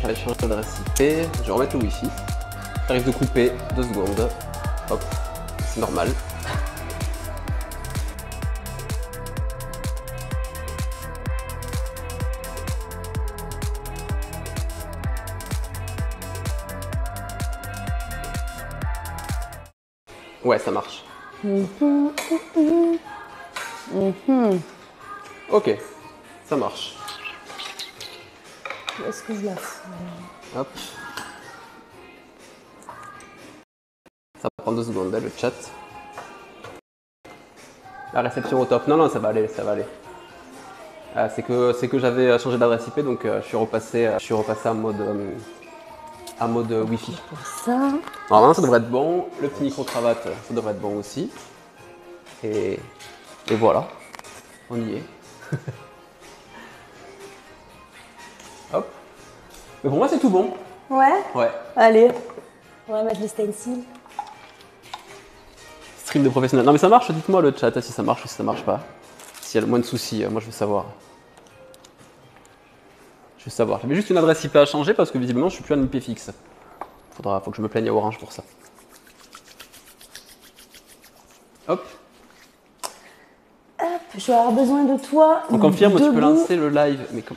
J'avais changé d'adresse IP. Je vais remettre le Wi-Fi. Ça risque de couper 2 secondes. Hop, c'est normal. Ouais, ça marche. Ok, ça marche. Est-ce que je la fous? Hop. Ça prend 2 secondes, hein, le chat. La réception au top. Non, non, ça va aller, ça va aller. C'est que j'avais changé d'adresse IP, donc je suis repassé en mode Wi-Fi. Pour ça. Normalement, ça devrait être bon. Le petit micro-cravate, ça devrait être bon aussi. Et voilà, on y est. Hop. Mais pour moi, c'est tout bon. Ouais? Ouais. Allez, on va mettre le stencil. Stream de professionnel. Non, mais ça marche, dites-moi le chat si ça marche ou si ça marche pas. S'il y a le moins de soucis, moi je veux savoir. Je veux savoir. J'avais juste une adresse IP à changer parce que visiblement, je suis plus un IP fixe. Faut que je me plaigne à Orange pour ça. Hop. Hop, je vais avoir besoin de toi. On confirme, tu peux debout. lancer le live. Mais comme...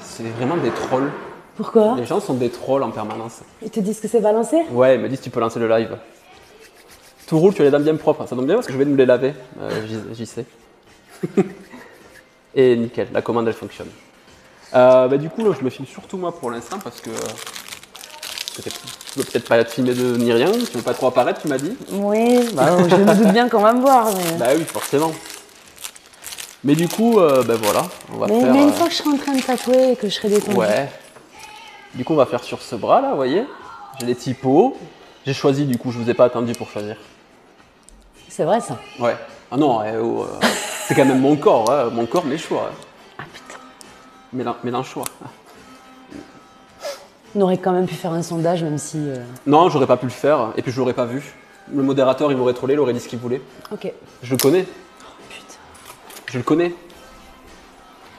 C'est vraiment des trolls. Pourquoi? Les gens sont des trolls en permanence. Ils te disent que c'est balancé? Ouais, ils me disent tu peux lancer le live. Tout roule, tu as les dents bien propres. Ça tombe bien parce que je vais nous les laver. J'y sais. Et nickel, la commande elle fonctionne. Du coup, là, je me filme surtout moi pour l'instant parce que tu veux peut-être pas être filmé ni rien. Tu veux pas trop apparaître, tu m'as dit. Oui, bah, je me doute bien qu'on va me voir. Mais... Bah oui, forcément. Mais du coup, voilà, on va faire... Mais une fois que je serai en train de tatouer et que je serai détendue. Ouais. Du coup, on va faire sur ce bras là, vous voyez. J'ai les typos. J'ai choisi, du coup, je vous ai pas attendu pour choisir. C'est vrai ça. Ouais. Ah non, c'est quand même mon corps, hein. Mon corps, mes choix. Ah putain. Mélange choix. On aurait quand même pu faire un sondage même si... Non, j'aurais pas pu le faire, et puis je l'aurais pas vu. Le modérateur, il m'aurait trollé, il aurait dit ce qu'il voulait. Ok. Je le connais. Putain. Je le connais.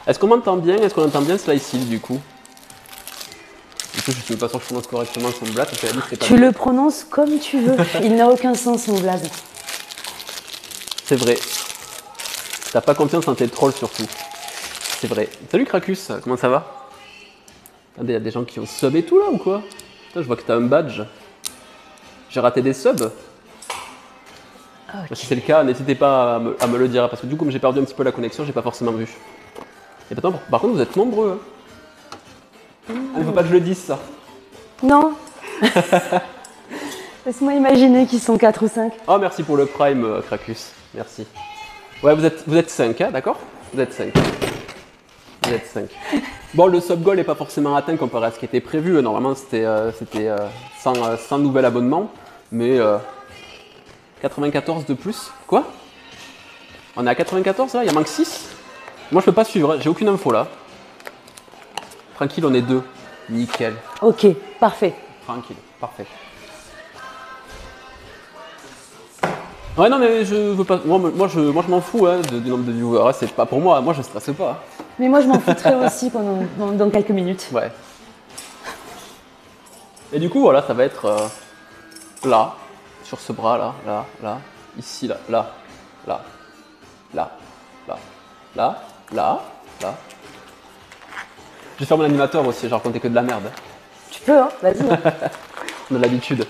Est-ce qu'on m'entend bien? Est-ce qu'on entend bien Slice du coup? Du coup, je suis pas sûr que je prononce correctement son blaze, parce qu'elle a dit que c'était pas Tu bien. le prononces comme tu veux. Il n'a aucun sens mon blaze. C'est vrai. T'as pas confiance en tes trolls surtout. C'est vrai. Salut Krakus, comment ça va? Attendez, il y a des gens qui ont sub et tout là ou quoi? Putain, je vois que t'as un badge. J'ai raté des subs. Ok. Si c'est le cas, n'hésitez pas à me le dire, parce que du coup, comme j'ai perdu un petit peu la connexion, j'ai pas forcément vu. Et maintenant, par contre, vous êtes nombreux. Hein. Il ne faut pas que je le dise ça. Non. Laisse-moi imaginer qu'ils sont 4 ou 5. Oh, merci pour le prime, Krakus. Merci. Ouais, vous êtes 5, hein, d'accord? Vous êtes 5. Vous êtes 5. Bon, le sub goal n'est pas forcément atteint comparé à ce qui était prévu. Normalement, c'était 100 nouvel abonnement. Mais 94 de plus. Quoi? On est à 94 là? Il en manque 6? Moi, je peux pas suivre. Hein. J'ai aucune info là. Tranquille, on est 2. Nickel. Ok, parfait. Tranquille. Parfait. Ouais, non, mais je veux pas. Moi, je m'en fous hein, du nombre de viewers. Hein. C'est pas pour moi. Moi, je stresse pas. Hein. Mais moi je m'en foutrais aussi dans quelques minutes. Ouais. Et du coup, voilà, ça va être là, sur ce bras là, là, ici, là, là, là, là, là, là, là. Je vais faire mon animateur aussi, j'ai raconté que de la merde. Tu peux, hein, vas-y. Hein. On a l'habitude.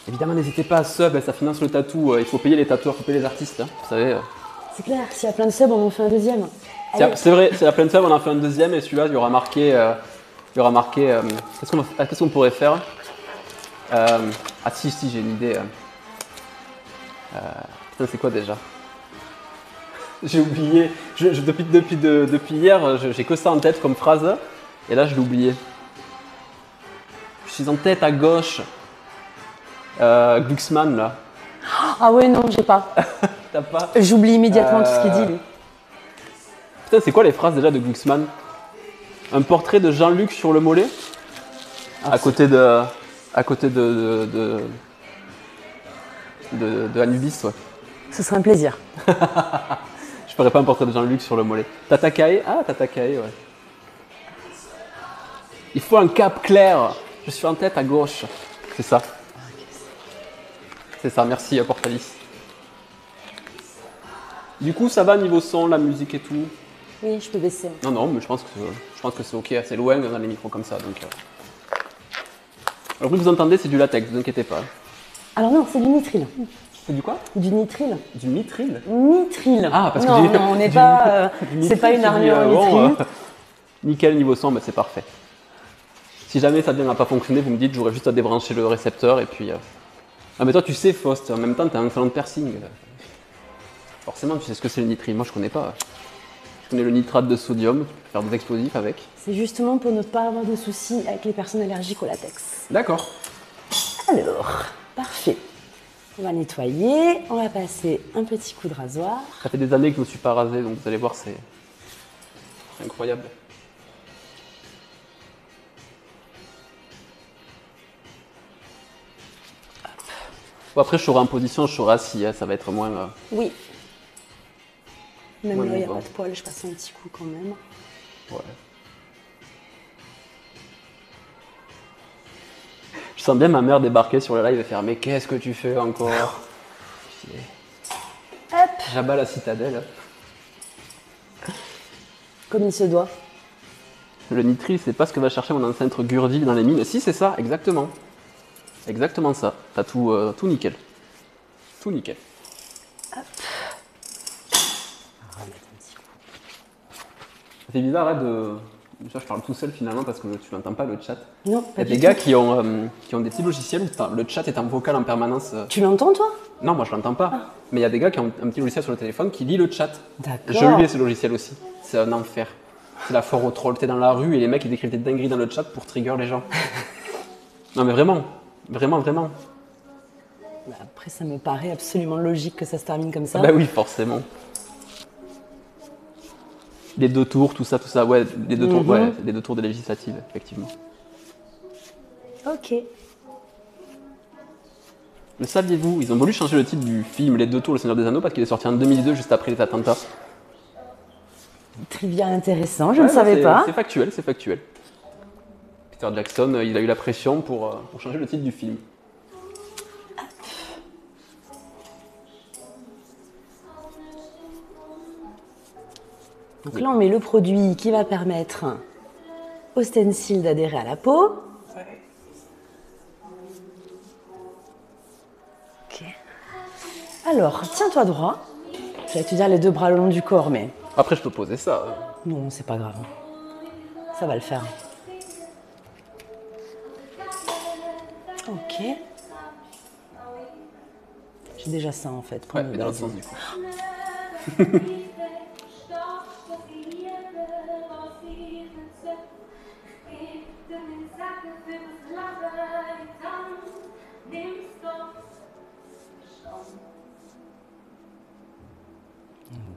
Évidemment, n'hésitez pas à sub, ça finance le tatou. Il faut payer les tatoueurs, il faut payer les artistes. Hein, vous savez. C'est clair, s'il y a plein de subs, on en fait un deuxième. Allez. C'est vrai, c'est la pleine sub, on en fait un deuxième et celui-là, il y aura marqué. Qu'est-ce qu'on pourrait faire? Ah si, j'ai une idée. Putain, c'est quoi déjà? J'ai oublié. Depuis hier, j'ai que ça en tête comme phrase. Et là, je l'ai oublié. Je suis en tête à gauche. Glucksmann, là. Ah ouais, non, j'ai pas. T'as pas? J'oublie immédiatement tout ce qu'il dit, lui. Putain, c'est quoi les phrases déjà de Glucksmann? Un portrait de Jean-Luc sur le mollet, à côté de Anubis, ouais. Ce serait un plaisir. Je ferais pas un portrait de Jean-Luc sur le mollet. Tata Kae, ah Tata Kae, ouais. Il faut un cap clair. Je suis en tête à gauche. C'est ça. C'est ça, merci Portalis. Du coup, ça va niveau son, la musique et tout? Oui, je peux baisser. Non, non, mais je pense que c'est ok, assez loin dans les micros comme ça. Donc, Alors, que vous entendez, c'est du latex, vous inquiétez pas. Alors non, c'est du nitrile. C'est du quoi? Du nitrile. Du mithril? Nitrile. Ah, parce que non, non, on n'est pas. C'est pas une armure en nitrile. Nickel niveau son, bah, c'est parfait. Si jamais ça vient à pas fonctionner, vous me dites, j'aurais juste à débrancher le récepteur et puis. Ah, mais toi, tu sais, Faust, en même temps, t'as un salon de piercing. Forcément, tu sais ce que c'est le nitril. Moi, je connais pas. Je connais le nitrate de sodium, faire des explosifs avec. C'est justement pour ne pas avoir de soucis avec les personnes allergiques au latex. D'accord. Alors, parfait. On va nettoyer, on va passer un petit coup de rasoir. Ça fait des années que je me suis pas rasé, donc vous allez voir, c'est incroyable. Bon, après, je serai en position, je serai assis, hein, ça va être moins. Oui. Même Ouais, là, il n'y a bon. pas de poil, je passe un petit coup quand même. Ouais. Je sens bien ma mère débarquer sur le live et faire mais qu'est-ce que tu fais encore? Hop, J'abats la citadelle. comme il se doit. Le nitril, c'est pas ce que va chercher mon ancêtre Gurdil dans les mines. Si, c'est ça, exactement. Exactement ça. T'as tout nickel. Tout nickel. C'est bizarre là de. Je parle tout seul finalement parce que tu n'entends pas le chat. Non, Il y pas a du des tout. gars qui ont des petits logiciels où le chat est en vocal en permanence. Tu l'entends, toi? Non, moi je l'entends pas. Mais il y a des gars qui ont un petit logiciel sur le téléphone qui lit le chat. D'accord. Je lui ai ce logiciel aussi. C'est un enfer. C'est la foire au troll. T'es dans la rue et les mecs ils décrivent des dingueries dans le chat pour trigger les gens. Non mais vraiment. Vraiment, vraiment. Bah, après, ça me paraît absolument logique que ça se termine comme ça. Bah oui, forcément. Les 2 tours, tout ça, ouais, les 2 tours, ouais, les 2 tours des législatives, effectivement. Ok. Le saviez-vous, ils ont voulu changer le titre du film Les 2 tours, Le Seigneur des Anneaux, parce qu'il est sorti en 2002, juste après les attentats. Trivia intéressant, je ne savais pas. C'est factuel, c'est factuel. Peter Jackson, il a eu la pression pour changer le titre du film. Donc là, on met le produit qui va permettre au stencil d'adhérer à la peau. Ok. Alors, tiens-toi droit. J'allais te dire les 2 bras le long du corps, mais Après, je peux poser ça. non, c'est pas grave. Ça va le faire. Ok. J'ai déjà ça en fait. Pour Ouais, me mais dans l'autre baser. sens, du coup.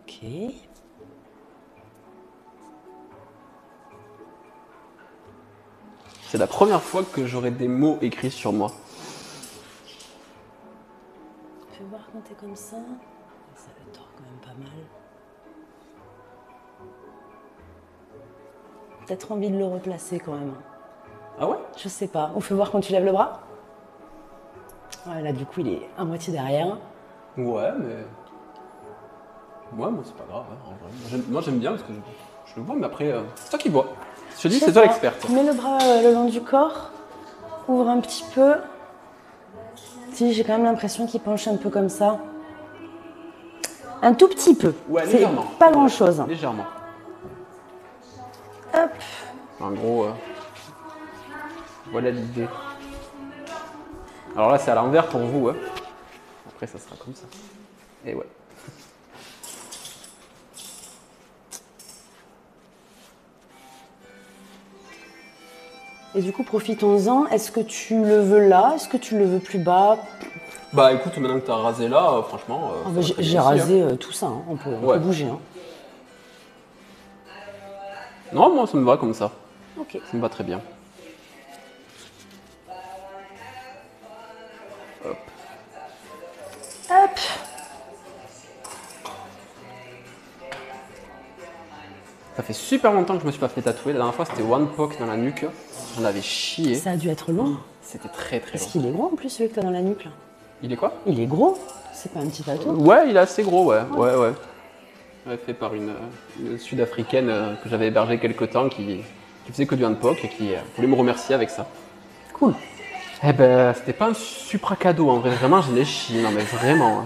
Ok. C'est la première fois que j'aurai des mots écrits sur moi. Fais voir quand t'es comme ça. Ça le tord quand même pas mal. Peut-être envie de le replacer quand même. Ah ouais? Je sais pas. On fait voir quand tu lèves le bras. Ouais, là du coup il est à moitié derrière. Ouais, mais... Ouais, moi c'est pas grave, hein, en vrai. Moi j'aime bien parce que je le vois, mais après, c'est toi qui vois. Je te dis, Je sais c'est toi pas. l'experte. Mets le bras le long du corps. Ouvre un petit peu. Si, j'ai quand même l'impression qu'il penche un peu comme ça. Un tout petit peu. Ouais, C'est légèrement. pas grand chose. Légèrement. Hop. En gros, voilà l'idée. Alors là, c'est à l'envers pour vous. Hein. Après, ça sera comme ça. Et ouais. Et du coup, profitons-en. Est-ce que tu le veux là? Est-ce que tu le veux plus bas? Bah écoute, maintenant que t'as rasé là, franchement. Ah, ça bah, va très j'ai bien aussi, rasé hein. tout ça. Hein. On peut Ouais. bouger. Hein. Non, moi ça me va comme ça. Ok. Ça me va très bien. Hop. Hop. Ça fait super longtemps que je me suis pas fait tatouer. La dernière fois, c'était One Pock dans la nuque. J'en avais chié. Ça a dû être long. C'était très très Parce long. qu'il est gros en plus, celui que t'as dans la nuque là. Il est quoi? Il est gros. C'est pas un petit tatou. Ouais, il est assez gros, ouais. Ouais. Fait par une sud-africaine que j'avais hébergée quelque temps qui faisait que du handpoke et qui voulait me remercier avec ça. Cool. Eh ben, c'était pas un supra cadeau en vrai, vraiment j'en ai chié, non mais vraiment.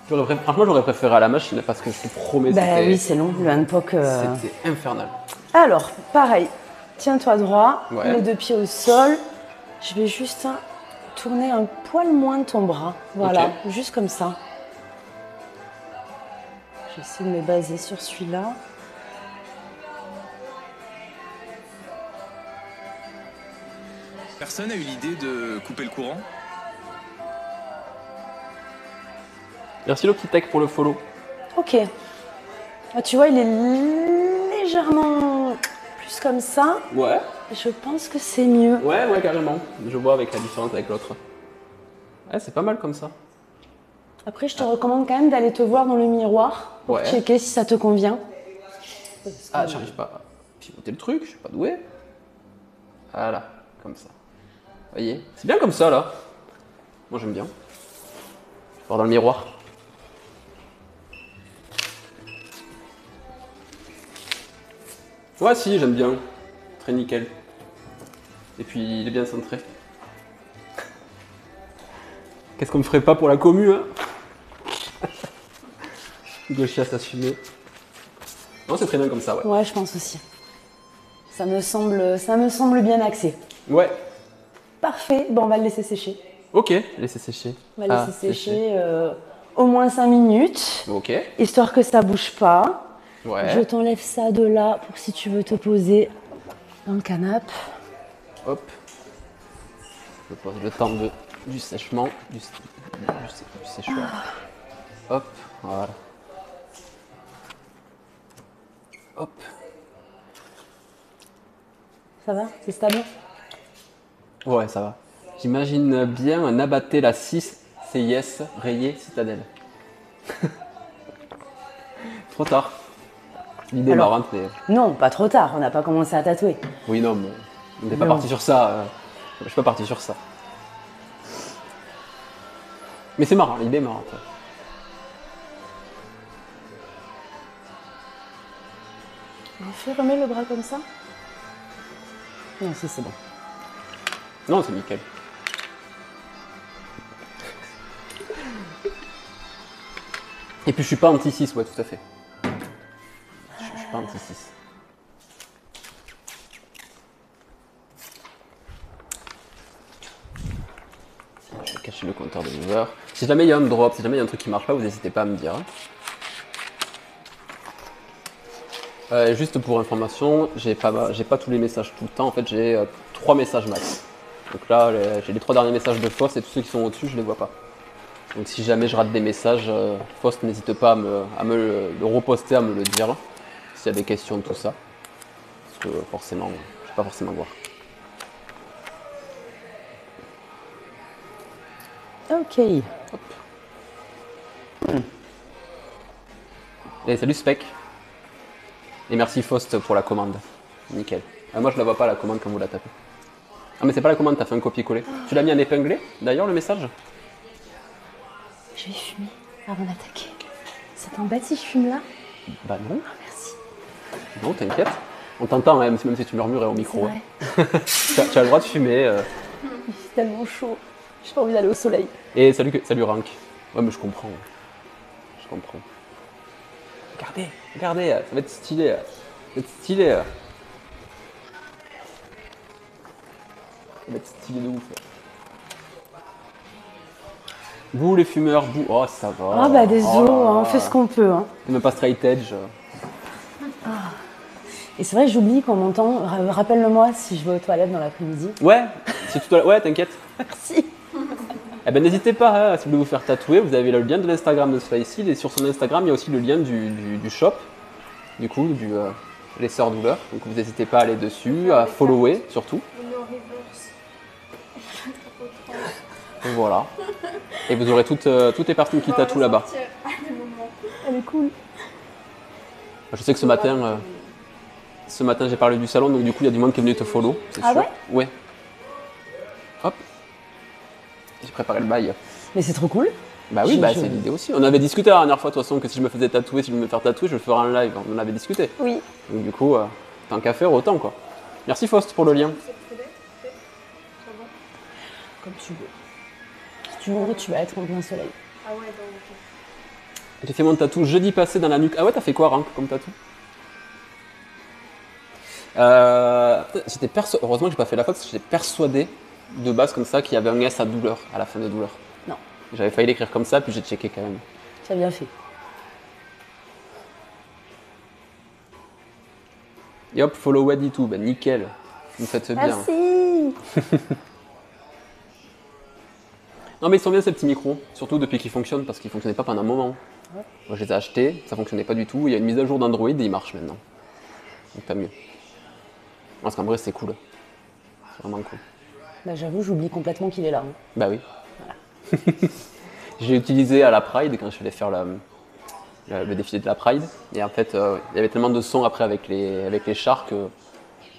Franchement, j'aurais préféré à la machine parce que je te promets, Bah oui, c'est long, le handpoke. C'était infernal. Alors, pareil, tiens-toi droit, Ouais. les deux pieds au sol. Je vais juste tourner un poil moins ton bras. Voilà, juste comme ça. J'essaie de me baser sur celui-là. Personne a eu l'idée de couper le courant? Merci Logitech pour le follow. Ok. Ah, tu vois, il est légèrement plus comme ça. Ouais. Je pense que c'est mieux. Ouais, carrément. Je vois avec la différence avec l'autre. Ouais, c'est pas mal comme ça. Après, je te recommande quand même d'aller te voir dans le miroir pour checker si ça te convient. Ah, j'arrive pas à pivoter le truc, je suis pas doué. Voilà, comme ça. Vous voyez? C'est bien comme ça là. Moi j'aime bien. Je vais voir dans le miroir. Ouais, si, j'aime bien. Très nickel. Et puis il est bien centré. Qu'est-ce qu'on ne ferait pas pour la commu, hein? Gauchias assumé. Non, c'est très bien comme ça, ouais. Ouais, je pense aussi. Ça me semble bien axé. Ouais. Parfait, bon, on va le laisser sécher. Ok, laissez sécher. On va laisser sécher au moins 5 minutes. Ok. Histoire que ça bouge pas. Ouais. Je t'enlève ça de là pour si tu veux te poser dans le canapé. Hop. Je pose le temps du sèchement, du séchoir. Hop, voilà. Hop. Ça va? C'est stable? Ouais, ça va. J'imagine bien un abatté la 6 CIS rayé citadelle. Trop tard. L'idée est Alors, marrante, mais... Non, pas trop tard, on n'a pas commencé à tatouer. Oui, non, mais on n'est pas Non. parti sur ça. Je suis pas parti sur ça. Mais c'est marrant, l'idée est marrante. Remets le bras comme ça. Non, si, c'est bon. Non, c'est nickel. Et puis je suis pas anti-6, ouais, tout à fait. Je suis pas anti-6. Je vais cacher le compteur de mover. Si jamais il y a un drop, si jamais il y a un truc qui marche pas, vous n'hésitez pas à me dire. Juste pour information, j'ai pas tous les messages tout le temps. En fait, j'ai 3 messages max. Donc là, j'ai les 3 derniers messages de Faust et tous ceux qui sont au-dessus, je les vois pas. Donc si jamais je rate des messages, Faust, n'hésite pas à me le reposter, à me le dire. S'il y a des questions de tout ça. Parce que forcément, je ne vais pas forcément voir. Ok. Hop. Et salut Spec. Et merci Faust pour la commande. Nickel. Moi je la vois pas la commande quand vous la tapez. Ah mais c'est pas la commande, t'as fait un copier-coller. Tu l'as mis en épinglé d'ailleurs le message? Je vais fumer avant d'attaquer. Ça t'embête si je fume là? Bah non. Ah, merci. Non, t'inquiète. On t'entend même si tu murmures au micro. C'est vrai. Tu as le droit de fumer. C'est tellement chaud. J'ai pas envie d'aller au soleil. Et salut Rank. Ouais mais je comprends. Je comprends. Regardez, ça va être stylé. Ça va être stylé. Ça va être stylé de ouf. Vous les fumeurs, vous. Oh ça va. Ah bah désolé, Oh là on là. fait ce qu'on peut. Hein. T'es même pas straight edge. Et c'est vrai, j'oublie qu'on m'entend. Rappelle-le-moi si je vais aux toilettes dans l'après-midi. Ouais, si tu dois... Ouais, t'inquiète. Merci. Eh ben n'hésitez pas, hein, si vous voulez vous faire tatouer, vous avez le lien de l'Instagram de Slicy et sur son Instagram il y a aussi le lien du shop, du coup, les Sœurs Douleurs. Donc vous n'hésitez pas à aller dessus, à follower surtout. Voilà. Et vous aurez toutes les personnes qui tatouent là-bas. Elle est cool. Je sais que ce matin, Ce matin, j'ai parlé du salon, donc du coup, il y a du monde qui est venu te follow, c'est Ah sûr. ouais? Ouais. Hop. J'ai préparé le bail. Mais c'est trop cool. Bah oui, Je- c'est l'idée aussi. On avait discuté la dernière fois, de toute façon, que si je me faisais tatouer, si je me faire tatouer, je le ferais en live. On en avait discuté. Oui. Donc du coup, tant qu'à faire, autant quoi. Merci Faust pour le lien. Comme tu veux. Si tu veux, tu vas être en plein soleil. Ah ouais, donc, ok. J'ai fait mon tatou jeudi passé dans la nuque. Ah ouais, t'as fait quoi, Rank, comme tatou? Heureusement que j'ai pas fait la faute, parce que j'étais persuadé de base comme ça qu'il y avait un S à douleur, à la fin de douleur. Non, J'avais failli l'écrire comme ça, puis j'ai checké quand même. tu as bien fait. Et hop, follow Wadi tout, bah nickel. Vous me faites bien. Merci. Non mais ils sont bien ces petits micros, surtout depuis qu'ils fonctionnent, parce qu'ils fonctionnaient pas pendant un moment. Ouais. Moi je les ai achetés, ça fonctionnait pas du tout, il y a une mise à jour d'Android et ils marchent maintenant. Donc pas mieux. Parce qu'en vrai c'est cool. C'est vraiment cool. Bah, j'avoue, j'oublie complètement qu'il est là. Hein. Bah oui. J'ai utilisé à la Pride quand je suis allé faire le défilé de la Pride. Et en fait, il y avait tellement de sons après avec les chars que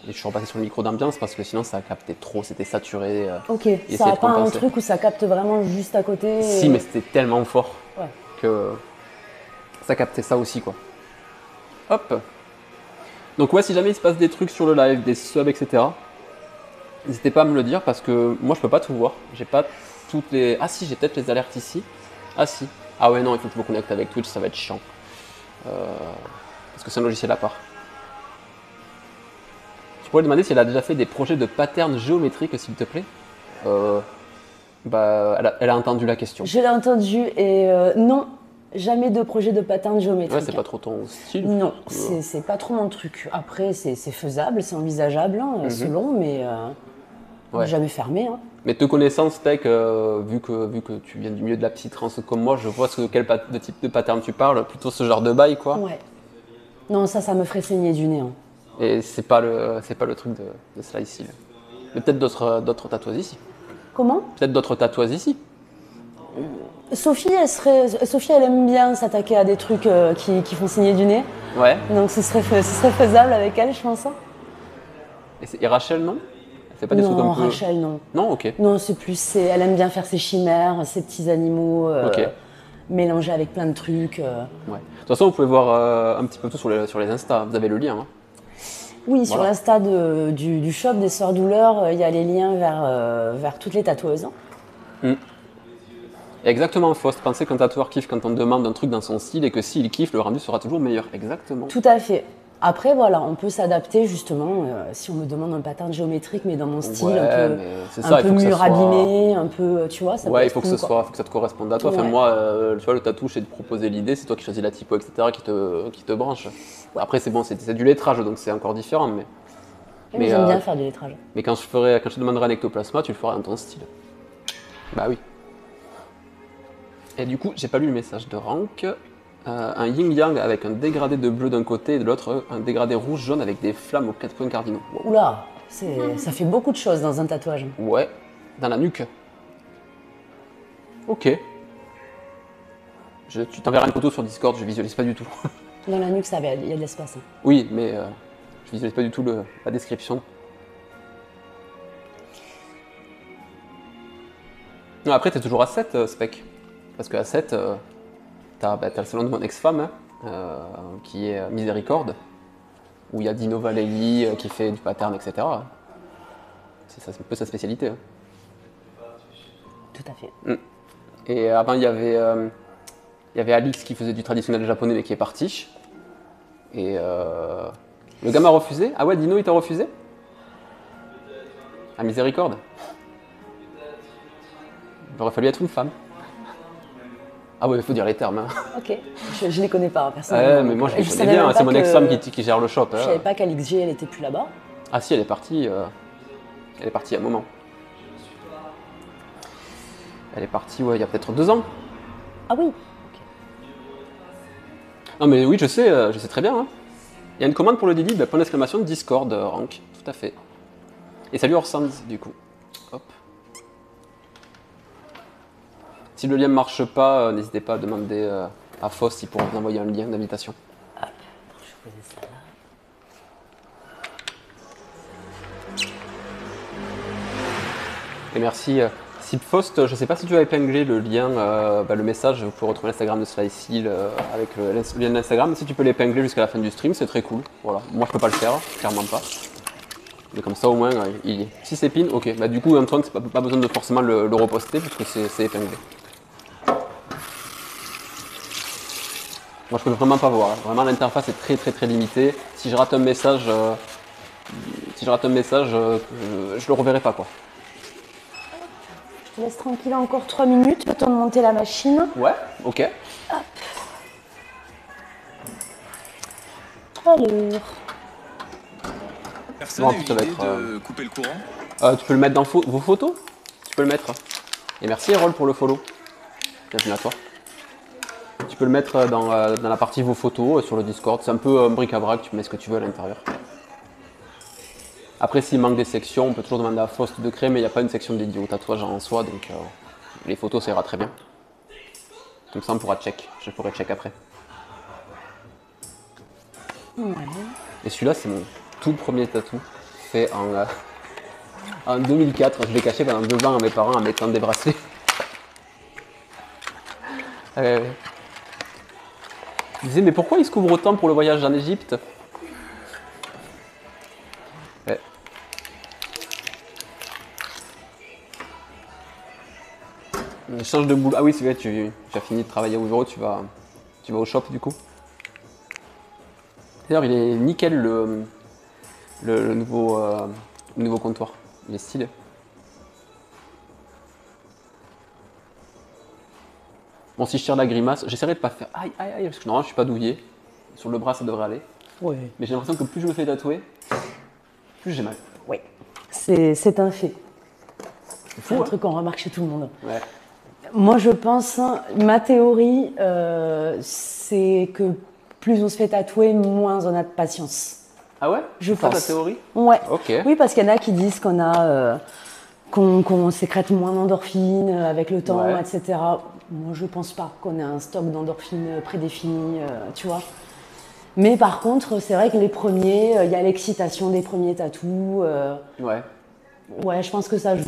je suis repassé sur le micro d'ambiance parce que sinon ça captait trop, c'était saturé. Ok, essayer ça a de pas un compenser. truc où ça capte vraiment juste à côté. Si, mais c'était tellement fort Ouais. que ça captait ça aussi quoi. Hop. Donc ouais, si jamais il se passe des trucs sur le live, des subs, etc. N'hésitez pas à me le dire parce que moi je peux pas tout voir. J'ai pas toutes les. Ah si, j'ai peut-être les alertes ici. Ah si. Ah ouais non, il faut que je me connecte avec Twitch, ça va être chiant. Parce que c'est un logiciel à part. Tu pourrais demander si elle a déjà fait des projets de patterns géométriques, s'il te plaît. Elle a entendu la question. Je l'ai entendu et non, jamais de projet de pattern géométrique. Ouais, c'est pas trop ton style. Non, c'est pas trop mon truc. Après, c'est faisable, c'est envisageable, hein, selon, mais Ouais. jamais fermé. Hein. Mais te connaissant, Steak, vu que tu viens du milieu de la petite trance comme moi, je vois de type de pattern tu parles, plutôt ce genre de bail quoi. Ouais. Non, ça me ferait saigner du nez. Hein. Et c'est pas le truc de cela ici. Là. Mais peut-être d'autres tatouages ici. Comment Peut-être d'autres tatouages ici. Sophie, elle aime bien s'attaquer à des trucs qui font saigner du nez. Ouais. Donc ce serait faisable avec elle, je pense. Hein. Et Rachel, non? Elle fait pas des trucs Non, un peu... Rachel, non. Non, ok. Non, c'est plus, elle aime bien faire ses chimères, ses petits animaux, Ok. mélangés avec plein de trucs. Ouais. De toute façon, vous pouvez voir un petit peu tout sur les Insta. Vous avez le lien. Hein. Oui, sur Voilà. l'insta du shop des Sœurs Douleur, il y a les liens vers toutes les tatoueuses. Hein. Exactement, Faust. Pensez qu'un tatoueur kiffe quand on demande un truc dans son style et que s'il kiffe, le rendu sera toujours meilleur. Exactement. Tout à fait. Après, voilà, on peut s'adapter justement si on me demande un pattern géométrique, mais dans mon style, Ouais, un peu, mais c'est ça, un il peu faut que ça mur soit- abîmé, un peu, tu vois, ça peut Ouais, il être faut que cool, ce quoi. faut que ça te corresponde à toi. Enfin, Ouais. moi, tu vois, le tatou, c'est de proposer l'idée, c'est toi qui choisis la typo, etc., qui te branche. Après, c'est bon, c'est du lettrage, donc c'est encore différent. Mais Mais j'aime bien faire du lettrage. Mais quand je te demanderai un ectoplasma, tu le feras dans ton style. Bah oui. Et du coup, j'ai pas lu le message de Rank. Un yin-yang avec un dégradé de bleu d'un côté et de l'autre, un dégradé rouge-jaune avec des flammes aux 4 points cardinaux. Wow. Oula, ça fait beaucoup de choses dans un tatouage. Ouais, dans la nuque. Ok. Tu t'enverras une photo sur Discord, je visualise pas du tout. Dans la nuque, il y a de l'espace. Hein. Oui, mais je visualise pas du tout la description. Non, après, t'es toujours à 7, Spec. Parce qu'à 7, t'as le salon de mon ex-femme, hein, qui est Miséricorde, où il y a Dino Valelli qui fait du pattern, etc. C'est un peu sa spécialité. Hein. Tout à fait. Et avant, il y avait Alix qui faisait du traditionnel japonais, mais qui est parti. Et le gars m'a refusé. Ah ouais, Dino, il t'a refusé? À Miséricorde. Il aurait fallu être une femme. Ah ouais, il faut dire les termes. Hein. Ok, je les connais pas personnellement. Ouais, mais moi je les savais connais bien, même c'est pas mon que- ex-femme qui gère le shop. Je Hein. savais pas qu'Alix G, elle était plus là-bas. Ah si, elle est partie. Elle est partie il y a un moment. Elle est partie, ouais, il y a peut-être 2 ans. Ah oui. Non mais oui, je sais très bien. Hein. Il y a une commande pour le Didi, point d'exclamation Discord, Rank, tout à fait. Et salut Orsans, du coup. Hop. Si le lien ne marche pas, n'hésitez pas à demander à Faust s'il pourra vous envoyer un lien d'invitation. Je faisais ça là. Et merci. Sipfost, je sais pas si tu as épinglé le lien, le message, vous pouvez retrouver l'Instagram de Slicy avec le lien d'Instagram. Si tu peux l'épingler jusqu'à la fin du stream, c'est très cool. Voilà. Moi je peux pas le faire, clairement pas. Mais comme ça au moins, il est. Si c'est pin, ok. Bah du coup, Antoine, pas besoin de forcément le reposter puisque c'est épinglé. Moi je peux vraiment pas voir. Vraiment l'interface est très limitée. Si je rate un message, je le reverrai pas quoi. Je te laisse tranquille encore 3 minutes, le temps de monter la machine. Ouais, ok. Alors, Personne Non, n'a eu ça va l'idée être, de couper le courant? Tu peux le mettre dans vos photos. Tu peux le mettre. Et merci Errol pour le follow. Bienvenue à toi. Tu peux le mettre dans la partie vos photos sur le Discord. C'est un peu un bric-à-brac, tu mets ce que tu veux à l'intérieur. Après, s'il manque des sections, on peut toujours demander à Faust de créer, mais il n'y a pas une section dédiée au tatouage en soi, donc les photos ça ira très bien. Comme ça on pourra check. Je pourrai check après. ouais. Et celui-là, c'est mon tout premier tatou fait en 2004. Je l'ai caché pendant 2 ans à mes parents en mettant des bracelets. Je disais, mais pourquoi il se couvre autant pour le voyage en Égypte? Ouais. Je change de boulot. Ah oui, c'est vrai, tu as fini de travailler au bureau, tu vas au shop du coup. D'ailleurs, il est nickel le nouveau comptoir. Il est stylé. Bon, si je tire la grimace, j'essaierai de pas faire aïe aïe aïe, parce que normalement je suis pas douillé. Sur le bras ça devrait aller. Ouais. Mais j'ai l'impression que plus je me fais tatouer, plus j'ai mal. Oui, c'est un fait. C'est fou, un hein. truc qu'on remarque chez tout le monde. Ouais. Moi, je pense, ma théorie, c'est que plus on se fait tatouer, moins on a de patience. Ah ouais? Je C'est ça pense. ta théorie? Ouais. Ok. Oui, parce qu'il y en a qui disent qu'on sécrète moins d'endorphines avec le temps, Ouais. etc. Moi, je pense pas qu'on ait un stock d'endorphines prédéfini, tu vois. Mais par contre, c'est vrai que les premiers, il y a l'excitation des premiers tatous. Ouais. Ouais, je pense que ça joue.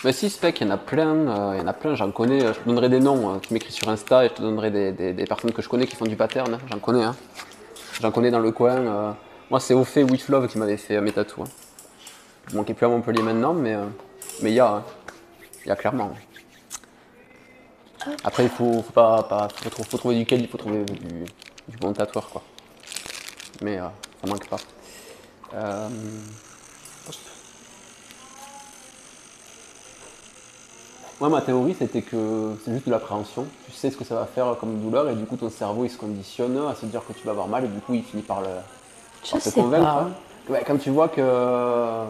Mais si, spec, il y en a plein, j'en connais, je te donnerai des noms, tu m'écris sur Insta et je te donnerai des personnes que je connais qui font du pattern, hein. J'en connais, hein. J'en connais dans le coin. Moi, c'est Ophé With Love qui m'avait fait mes tatous. Hein. Je manquais plus à Montpellier maintenant, mais il y a, hein. Il y a clairement. Après, il faut trouver duquel, il faut trouver du bon tatoueur, quoi. Mais ça manque pas. Hop. Moi, ma théorie, c'était que c'est juste de l'appréhension. Tu sais ce que ça va faire comme douleur, et du coup, ton cerveau, il se conditionne à se dire que tu vas avoir mal, et du coup, il finit par Je te sais convaincre. pas. Hein. Ouais, quand tu vois que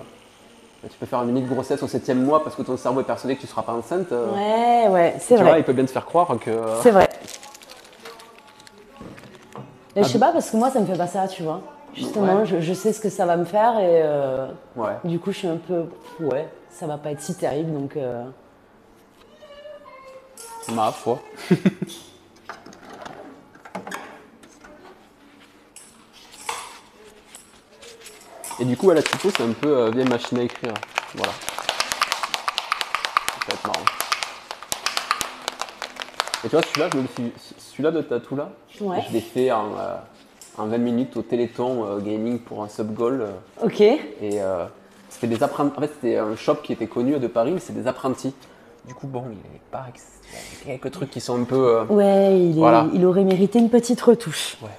tu peux faire une limite grossesse au 7e mois parce que ton cerveau est persuadé que tu ne seras pas enceinte, Ouais, c'est tu vois, vrai. il peut bien te faire croire que... C'est vrai. Et je sais pas, parce que moi, ça me fait pas ça, tu vois. Justement, Ouais. je sais ce que ça va me faire et Ouais. du coup, je suis un peu. Ouais, ça va pas être si terrible donc. Ma foi. Et du coup, à la typo, c'est un peu vieille machine à écrire. Voilà. Ça va être marrant. Et tu vois, celui-là de tatou là, Ouais. je l'ai fait en 20 minutes au Téléthon gaming pour un sub-goal. Ok. Et c'était des apprentis. En fait, c'était un shop qui était connu de Paris, mais c'est des apprentis. Du coup, bon, il y a quelques trucs qui sont un peu. Ouais, Voilà. il aurait mérité une petite retouche. Ouais.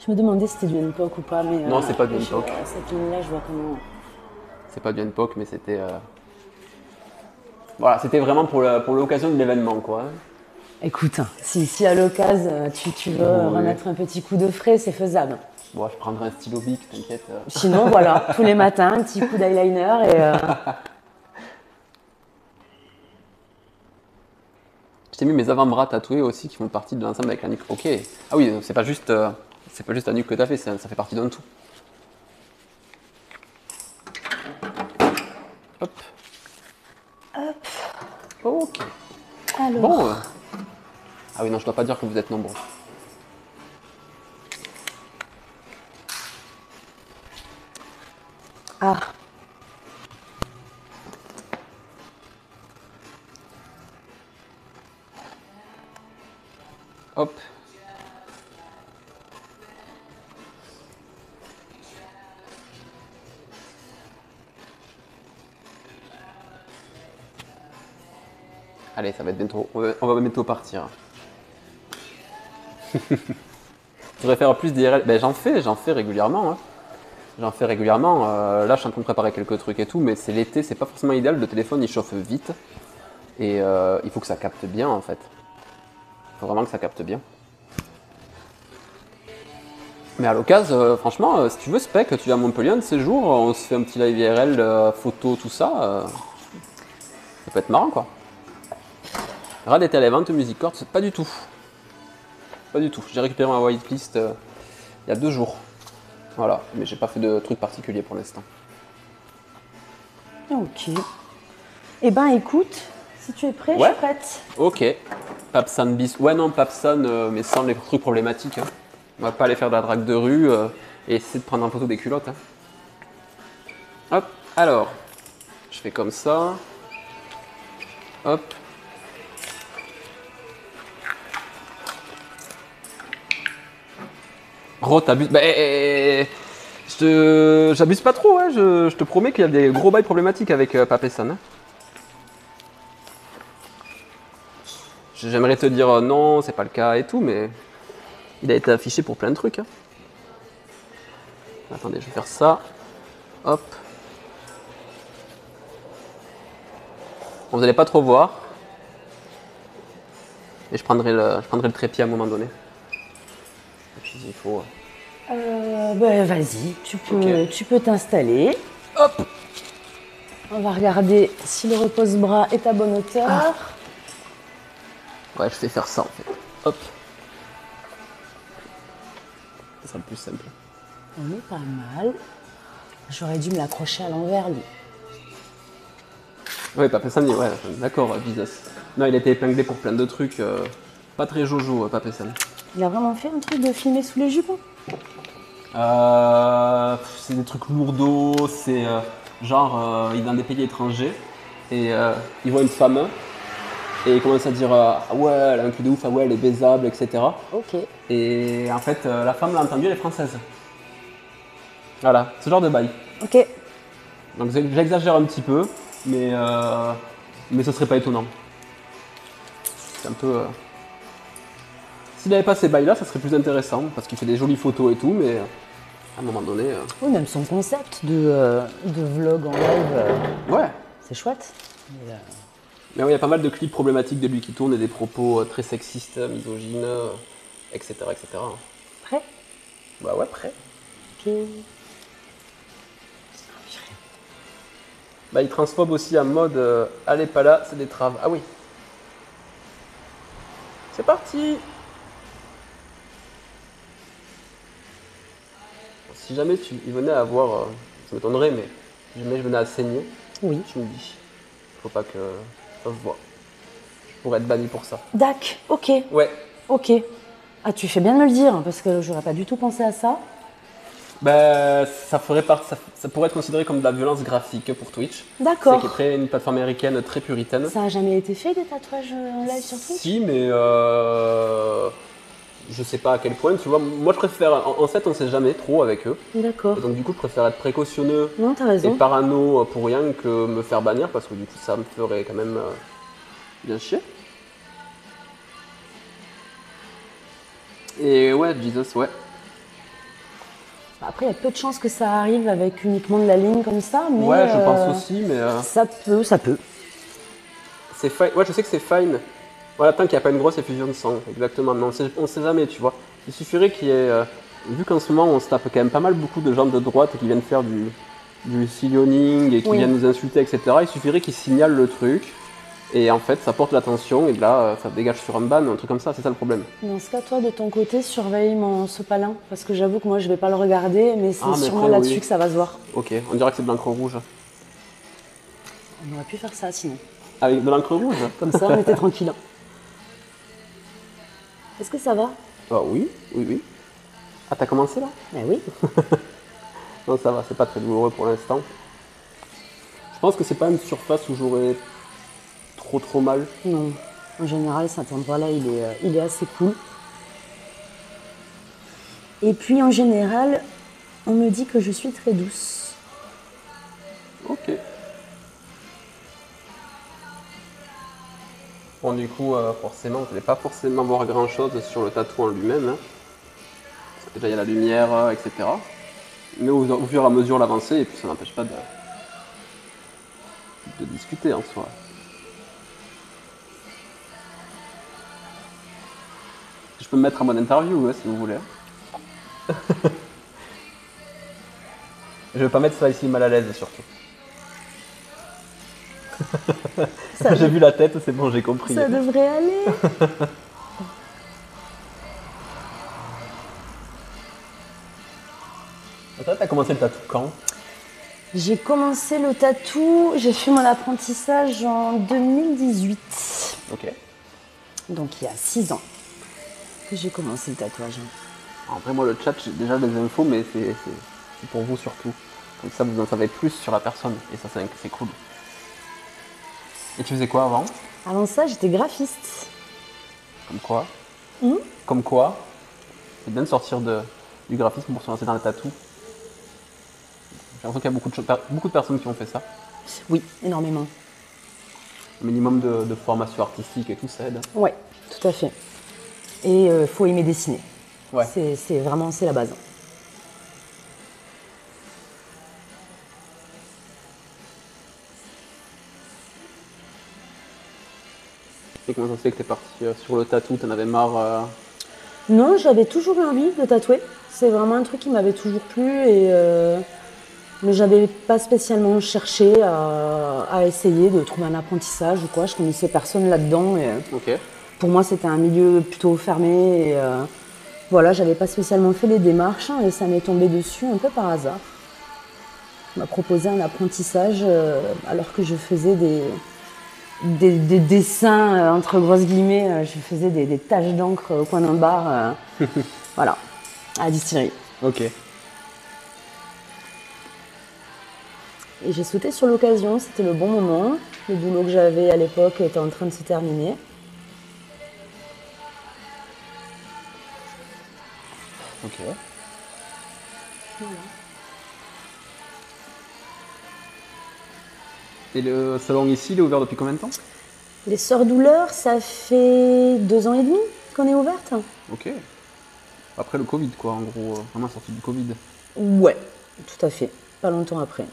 Je me demandais si c'était du NPOC ou pas, mais. Non, c'est pas du NPOC. Cette ligne-là, je vois comment. C'est pas du NPOC, mais c'était. Voilà, c'était vraiment pour l'occasion de l'événement, quoi. Écoute, hein, si à l'occasion tu veux Oui. remettre un petit coup de frais, c'est faisable. Bon, je prendrai un stylo Bic, t'inquiète. Sinon, voilà, tous les matins, un petit coup d'eyeliner et. Je t'ai mis mes avant-bras tatoués aussi qui font partie de l'ensemble avec la nuque. Ok. Ah oui, c'est pas juste la nuque que t'as fait, ça fait partie d'un tout. Hop. Hop. Ok. Alors. Bon. Ah oui, non, je dois pas dire que vous êtes nombreux. Ah. Hop. Allez, ça va être bientôt. On va bientôt partir. Je voudrais faire plus d'IRL. Ben, j'en fais régulièrement. Hein. J'en fais régulièrement. Là, je suis en train de préparer quelques trucs et tout, mais c'est l'été, c'est pas forcément idéal. Le téléphone, il chauffe vite. Et il faut que ça capte bien, en fait. Il faut vraiment que ça capte bien. Mais à l'occasion, franchement, si tu veux, Spec, tu viens à Montpellier un de ces jours, on se fait un petit live IRL, photo, tout ça. Ça peut être marrant, quoi. Rad était à la vente, Music Chords, pas du tout. Pas du tout. J'ai récupéré ma whitelist il y a 2 jours. Voilà, mais j'ai pas fait de truc particulier pour l'instant. Ok. Eh ben écoute, si tu es prêt, Ouais. je suis prête. Ok. Papsan bis. Ouais, non, Papsan, mais sans les trucs problématiques. Hein. On va pas aller faire de la drague de rue et essayer de prendre en photo des culottes. Hein. Hop, alors, je fais comme ça. Hop. Gros, t'abuses. Bah, j'abuse pas trop, hein. Je te promets qu'il y a des gros bails problématiques avec Papesson. Hein. J'aimerais te dire non, c'est pas le cas et tout, mais il a été affiché pour plein de trucs. Hein. Attendez, je vais faire ça. Hop. Bon, vous allez pas trop voir. Et je prendrai le trépied à un moment donné. Et puis il faut. Ben vas-y, Ok. tu peux t'installer. Hop. On va regarder si le repose-bras est à bonne hauteur. Ouais, je vais faire ça en fait. Hop. Ça sera le plus simple. On est pas mal. J'aurais dû me l'accrocher à l'envers, lui. Ouais, Papesson, ouais, d'accord, Jesus. Non, il a été épinglé pour plein de trucs. Pas très jojo, Papesson. Il a vraiment fait un truc de filmer sous les jupons. C'est des trucs lourdeaux, c'est genre il est dans des pays étrangers et il voit une femme et il commence à dire ah ouais elle a un cul de ouf, ah ouais elle est baisable, etc. Ok. Et en fait la femme l'a entendu, elle est française. Voilà, ce genre de bail. Ok. Donc j'exagère un petit peu, mais ce serait pas étonnant. C'est un peu. S'il n'avait pas ces bails là, ça serait plus intéressant parce qu'il fait des jolies photos et tout, mais à un moment donné. Oui, même son concept de vlog en live, Ouais. c'est chouette. Mais oui, il y a pas mal de clips problématiques de lui qui tournent et des propos très sexistes, misogynes, etc., etc. Prêt? Bah ouais, prêt. Ok. Bah il transphobe aussi en mode allez pas là, c'est des traves. Ah oui. C'est parti. Si jamais il venait à avoir, ça m'étonnerait, mais si jamais je venais à saigner, Oui. tu me dis. Faut pas que ça se voit. Je pourrais être banni pour ça. Dac, ok. Ouais. Ok. Ah, tu fais bien de me le dire, parce que j'aurais pas du tout pensé à ça. Bah, ça pourrait être considéré comme de la violence graphique pour Twitch. D'accord. C'est une plateforme américaine très puritaine. Ça a jamais été fait des tatouages en live sur Twitch? Si, mais je sais pas à quel point, tu vois. Moi, je préfère. En fait, on sait jamais trop avec eux. D'accord. Donc, du coup, je préfère être précautionneux Non, t'as et raison. parano pour rien que me faire bannir parce que du coup, ça me ferait quand même bien chier. Et ouais, Jesus, ouais. Après, il y a peu de chances que ça arrive avec uniquement de la ligne comme ça, mais Ouais, je pense aussi, mais ça peut, ça peut. c'est fine. Ouais, je sais que c'est fine. Voilà, tant qu'il n'y a pas une grosse effusion de sang, exactement. Mais on sait jamais, tu vois. Il suffirait qu'il y ait. Vu qu'en ce moment, on se tape quand même pas mal beaucoup de gens de droite qui viennent faire du silioning et qui Oui. viennent nous insulter, etc. Il suffirait qu'ils signalent le truc. Et en fait, ça porte l'attention et là, ça dégage sur un ban, un truc comme ça, c'est ça le problème. Dans ce cas, toi, de ton côté, surveille mon sopalin, parce que j'avoue que moi, je vais pas le regarder, mais c'est Ah, mais sûrement après, là-dessus oui. que ça va se voir. Ok, on dirait que c'est de l'encre rouge. On aurait pu faire ça sinon. Avec de l'encre rouge? Comme ça, on était tranquille. Est-ce que ça va? Ah oui, oui, oui. Ah, t'as commencé là? Ben oui. Non, ça va, c'est pas très douloureux pour l'instant. Je pense que c'est pas une surface où j'aurais trop mal. Non. En général, cet endroit-là, il est assez cool. Et puis en général, on me dit que je suis très douce. Ok. Bon, du coup, forcément, vous n'allez pas forcément voir grand-chose sur le tatou en lui-même. Hein. Parce que déjà, il y a la lumière, etc. Mais au fur et à mesure, l'avancer, et puis ça n'empêche pas de discuter en soi. Je peux me mettre en mode interview, si vous voulez. Je vais pas mettre ça ici mal à l'aise, surtout. J'ai vu la tête, c'est bon, j'ai compris. Ça devrait aller. Toi, t'as commencé le tatou quand? J'ai commencé le tatou, j'ai fait mon apprentissage en 2018. Ok. Donc il y a 6 ans que j'ai commencé le tatouage. Après, moi, le chat, j'ai déjà les infos, mais c'est pour vous surtout. Comme ça, vous en savez plus sur la personne. Et ça, c'est cool. Et tu faisais quoi avant? Avant ça, j'étais graphiste. Comme quoi? Comme quoi? C'est bien de sortir du graphisme pour se lancer dans le tatou. J'ai l'impression qu'il y a beaucoup de personnes qui ont fait ça. Oui, énormément. Un minimum de formation artistique et tout, ça aide. Ouais, tout à fait. Et faut aimer dessiner. Ouais. C'est vraiment, c'est la base. Et comment ça se fait que t'es parti sur le tatou? T'en avais marre Non, j'avais toujours eu envie de tatouer. C'est vraiment un truc qui m'avait toujours plu. Mais j'avais pas spécialement cherché à essayer de trouver un apprentissage ou quoi. Je connaissais personne là-dedans. Ok. Pour moi, c'était un milieu plutôt fermé. Voilà, j'avais pas spécialement fait les démarches et ça m'est tombé dessus un peu par hasard. On m'a proposé un apprentissage alors que je faisais des dessins, entre grosses guillemets. Je faisais des taches d'encre au coin d'un bar. Voilà, à la distillerie. Ok. Et j'ai sauté sur l'occasion, c'était le bon moment. Le boulot que j'avais à l'époque était en train de se terminer. Ok. Voilà. Et le salon ici, il est ouvert depuis combien de temps? Les Sœurs Douleurs, ça fait 2 ans et demi qu'on est ouverte. Ok. Après le Covid, quoi, en gros, vraiment sorti du Covid. Ouais, tout à fait, pas longtemps après.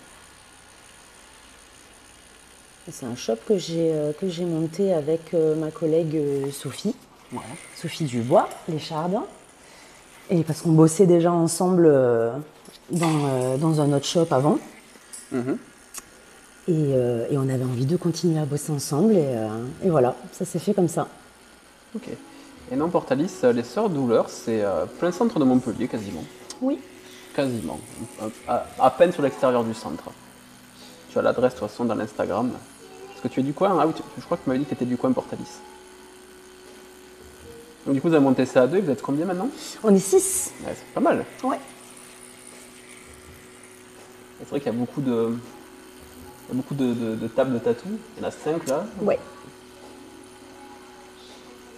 C'est un shop que j'ai monté avec ma collègue Sophie, Ouais. Sophie Dubois, l'écharde. Et parce qu'on bossait déjà ensemble dans un autre shop avant. Mhm. Et on avait envie de continuer à bosser ensemble. Et voilà, ça s'est fait comme ça. Ok. Et non, Portalis, les Sœurs Douleurs, c'est plein centre de Montpellier, quasiment. Oui. Quasiment. À peine sur l'extérieur du centre. Tu as l'adresse, de toute façon, dans l'Instagram. Est-ce que tu es du coin? Ah oui, je crois que tu m'avais dit que tu étais du coin, Portalis. Donc du coup, vous avez monté ça à 2, et vous êtes combien maintenant? On est 6. Ouais, c'est pas mal. Ouais. C'est vrai qu'il y a beaucoup de tables de tatou. Il y en a 5 là. Ouais.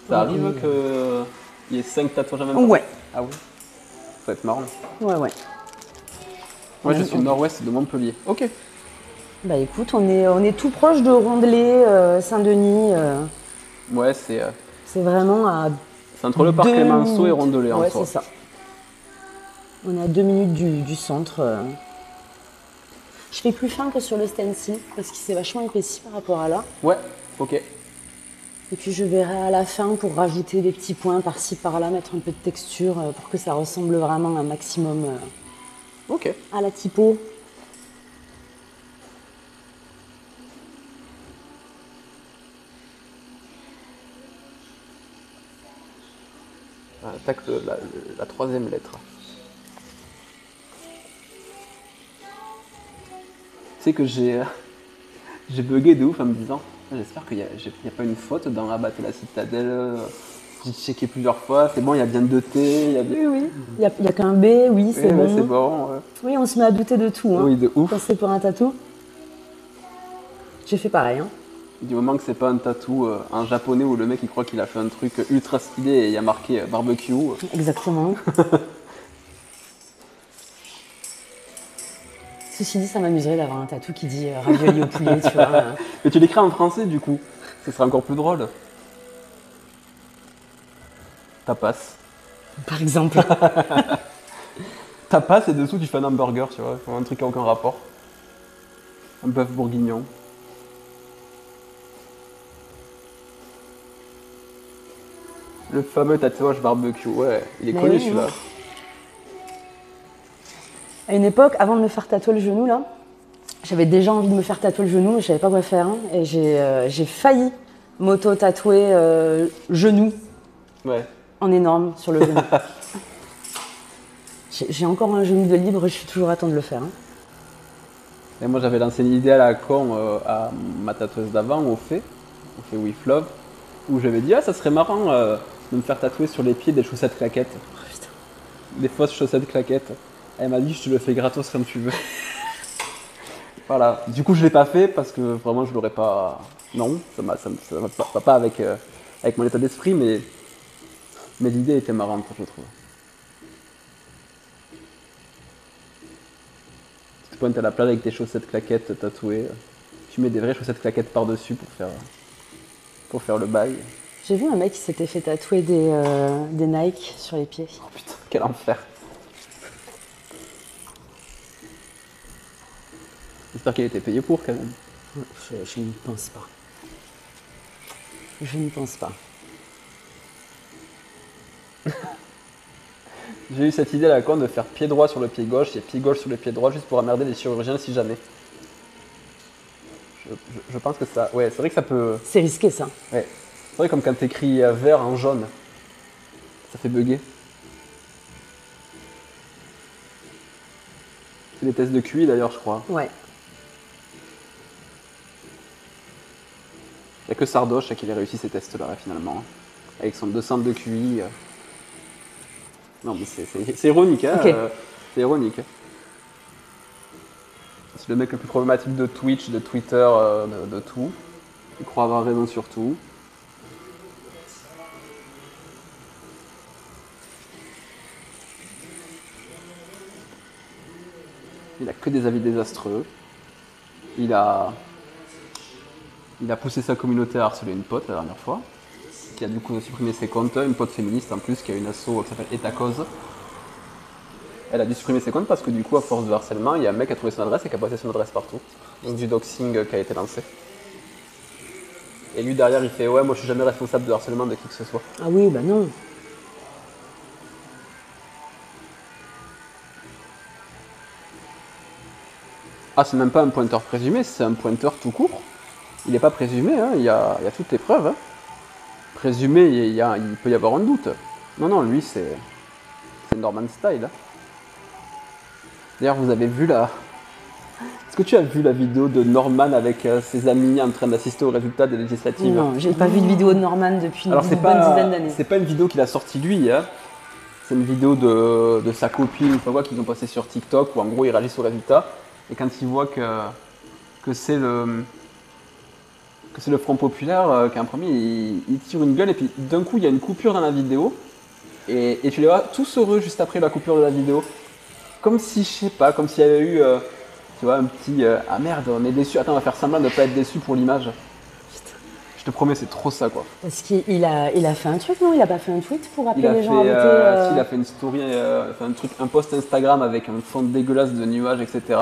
Ça arrive qu'il y ait 5 tatouages en même temps? Ouais. Ah oui. Ça va être marrant. Ouais, ouais. Moi, je suis nord-ouest de Montpellier. Ok. Bah écoute, on est tout proche de Rondelet, Saint-Denis. Ouais, c'est vraiment à entre le parc 2 Clémenceau et minutes. Rondelet en Ouais, soi. c'est ça. On est à 2 minutes du centre. Je fais plus fin que sur le stencil parce qu'il s'est vachement épaissi par rapport à là. Ouais, ok. Et puis je verrai à la fin pour rajouter des petits points par-ci par-là, mettre un peu de texture pour que ça ressemble vraiment un maximum Ok. à la typo. Attaque la troisième lettre. Tu sais que j'ai bugué de ouf en me disant, j'espère qu'il n'y a pas une faute dans Rabat et la Citadelle. J'ai checké plusieurs fois, c'est bon, il y a bien 2 T. Il y a bien... Oui, il y a qu'un B, oui, c'est bon. Ouais, c'est bon. Ouais. Oui, on se met à douter de tout. Hein, oui, de ouf. quand c'est pour un tatou. J'ai fait pareil. Hein. Du moment que c'est pas un tatou en japonais où le mec il croit qu'il a fait un truc ultra stylé et il y a marqué barbecue. Exactement. ceci dit, ça m'amuserait d'avoir un tatou qui dit ravioli au poulet, tu vois. Mais tu l'écris en français du coup, ce serait encore plus drôle. Tapas. Par exemple. Tapas et dessous tu fais un hamburger, tu vois, un truc qui n'a aucun rapport. Un bœuf bourguignon. Le fameux tatouage barbecue, ouais, il est connu celui-là. À une époque, avant de me faire tatouer le genou, là, j'avais déjà envie de me faire tatouer le genou, mais je savais pas quoi faire. Hein, et j'ai failli m'auto-tatouer genou. Ouais. En énorme sur le genou. J'ai encore un genou de libre, je suis toujours à temps de le faire. Hein. Et moi j'avais lancé une idée à la con à ma tatoueuse d'avant, au fait With Love, où j'avais dit ça serait marrant de me faire tatouer sur les pieds des chaussettes claquettes. Oh, putain. Des fausses chaussettes claquettes. Elle m'a dit je te le fais gratos comme tu veux. Voilà, du coup je l'ai pas fait parce que vraiment je l'aurais pas. Non, ça va pas avec mon état d'esprit, mais l'idée était marrante, je trouve. Tu te pointes à la plage avec tes chaussettes claquettes tatouées. Tu mets des vraies chaussettes claquettes par-dessus pour faire le bail. J'ai vu un mec qui s'était fait tatouer des Nike sur les pieds. Oh putain, quel enfer. J'espère qu'il a été payé pour quand même. Je n'y pense pas. Je n'y pense pas. J'ai eu cette idée à la con de faire pied droit sur le pied gauche et pied gauche sur le pied droit juste pour emmerder les chirurgiens si jamais. Je pense que ça... Ouais, c'est vrai que ça peut... C'est risqué ça. Ouais. C'est vrai comme quand t'écris vert en jaune. Ça fait bugger. C'est les tests de QI d'ailleurs je crois. Ouais. Il n'y a que Sardoche qui a réussi ces tests-là finalement. Avec son 200 de QI. Non mais c'est ironique, hein. Okay. C'est ironique. C'est le mec le plus problématique de Twitch, de Twitter, de tout. Il croit avoir raison sur tout. Il a que des avis désastreux. Il a poussé sa communauté à harceler une pote la dernière fois, qui a du coup supprimé ses comptes, une pote féministe en plus, qui a une asso qui s'appelle Et ta cause. Elle a dû supprimer ses comptes parce que du coup, à force de harcèlement, il y a un mec qui a trouvé son adresse et qui a passé son adresse partout. Donc du doxing qui a été lancé. Et lui derrière, il fait ouais, moi je suis jamais responsable de harcèlement de qui que ce soit. Ah oui, bah non. Ah, c'est même pas un pointeur présumé, c'est un pointeur tout court. Il n'est pas présumé, hein, il y a toutes les preuves. Hein. Présumé, il peut y avoir un doute. Non, non, lui, c'est Norman Style. Hein. D'ailleurs, vous avez vu la... Est-ce que tu as vu la vidéo de Norman avec ses amis en train d'assister aux résultats des législatives? Non, j'ai pas vu de vidéo de Norman depuis une bonne dizaine d'années. C'est pas une vidéo qu'il a sortie lui, hein. C'est une vidéo de sa copine ou pas quoi qu'ils ont passé sur TikTok où en gros ils réagissent aux résultats. Et quand ils voient que c'est le Front Populaire qui est en premier, il tire une gueule et puis d'un coup il y a une coupure dans la vidéo et tu les vois tous heureux juste après la coupure de la vidéo. Comme si, je sais pas, comme s'il y avait eu tu vois, un petit ah merde, on est déçu, attends, on va faire semblant de ne pas être déçu pour l'image. Je te promets, c'est trop ça quoi. Parce qu'il a fait un truc, non? Il a pas fait un tweet pour appeler les gens à voter Si, il a fait une story, un post Instagram avec un fond dégueulasse de nuages, etc.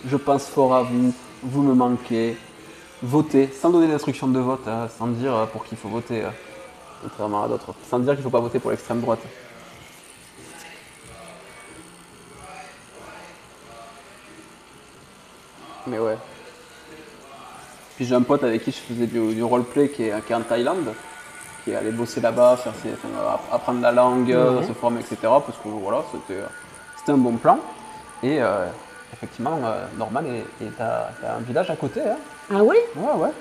Je pense fort à vous, vous me manquez. Votez, sans donner d'instruction de vote, hein, sans dire pour qui il faut voter, contrairement à d'autres. Sans dire qu'il ne faut pas voter pour l'extrême droite. Mais ouais. Puis j'ai un pote avec qui je faisais du roleplay qui est en Thaïlande, qui est allé bosser là-bas, apprendre la langue, se former, etc. Parce que voilà, c'était un bon plan. Et effectivement, Norman est à un village à côté. Hein. Ah oui? Ouais, ouais.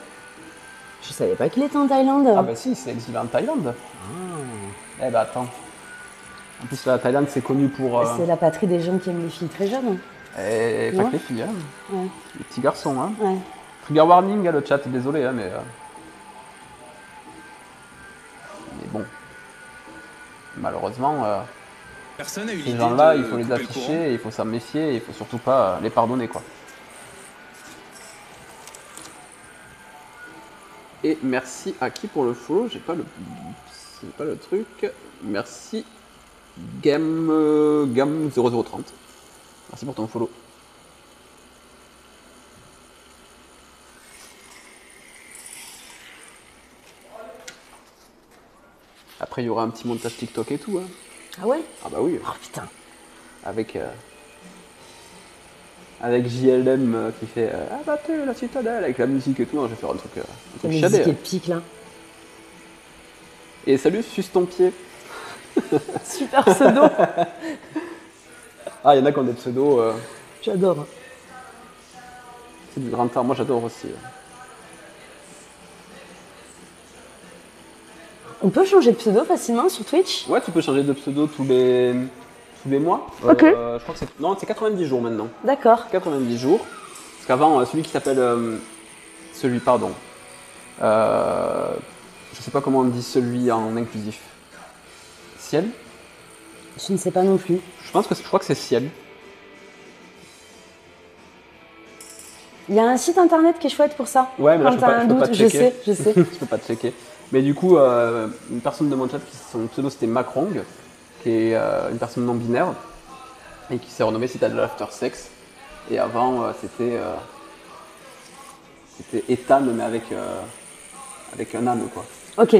Je savais pas qu'il était en Thaïlande. Ah bah si, il s'est exilé en Thaïlande. Eh bah attends. En plus, la Thaïlande, c'est connu pour... C'est la patrie des gens qui aiment les filles très jeunes. Et pas que les filles, hein. Ouais. Les petits garçons. Hein. Ouais. Trigger warning, hein, le chat, désolé, hein, mais bon. Malheureusement, Personne a eu ces l'idée gens-là, de il faut les couper le afficher, courant. et il faut s'en méfier, et il faut surtout pas les pardonner, quoi. Et merci à qui pour le follow? J'ai pas le truc. Merci Gam0030. Merci pour ton follow. Après, il y aura un petit montage TikTok et tout. Hein. Ah ouais? Ah bah oui. Oh putain. Avec JLM qui fait abattez la citadelle avec la musique et tout. Non, je vais faire un truc La musique shadé. épique là. Et salut, suce ton pied. Super pseudo. Ah, il y en a qui ont des pseudos. J'adore. C'est du grand art. Moi, j'adore aussi. On peut changer de pseudo facilement sur Twitch? Ouais, tu peux changer de pseudo tous les mois. Ok. Je crois que c'est 90 jours maintenant. D'accord. 90 jours. Parce qu'avant, celui qui s'appelle... pardon. Je sais pas comment on dit celui en inclusif. Ciel? Je ne sais pas non plus. Je crois que c'est Ciel. Il y a un site internet qui est chouette pour ça. Ouais, mais là, quand je t'as un peux pas doute, checker. je sais. Je peux pas checker. Mais du coup, une personne de mon chat, son pseudo c'était Macrong, qui est une personne non binaire, et qui s'est renommée Citadel After Sex. Et avant, c'était Ethan, mais avec un âne, quoi. Ok.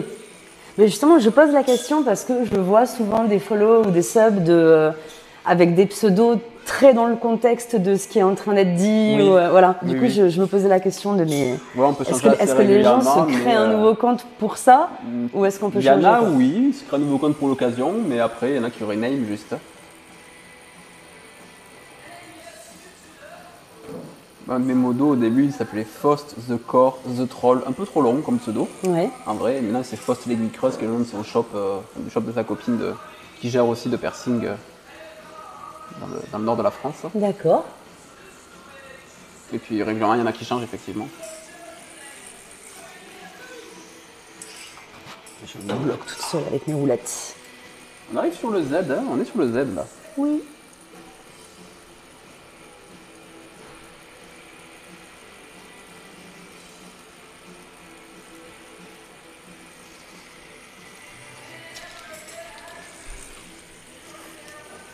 Mais justement, je pose la question parce que je vois souvent des follow ou des subs avec des pseudos très dans le contexte de ce qui est en train d'être dit. Oui. Ou, voilà. Du Oui, coup, oui. je me posais la question de mais Ouais, on peut est-ce changer assez que les gens régulièrement, se créent mais, un nouveau compte pour ça ou est-ce qu'on peut Il y en changer a, quoi oui, c'est un nouveau compte pour l'occasion, mais après, il y en a qui rename juste. Un de mes modos au début, il s'appelait Faust, The Core, The Troll, un peu trop long comme pseudo. Ouais. En vrai, maintenant c'est Faust Legui Cross qui est le nom de son shop, du shop de sa copine qui gère aussi de piercing dans le nord de la France. D'accord. Et puis régulièrement, il y en a qui changent effectivement. Je me bloque toute seule avec mes roulettes. On arrive sur le Z, hein, on est sur le Z là. Oui.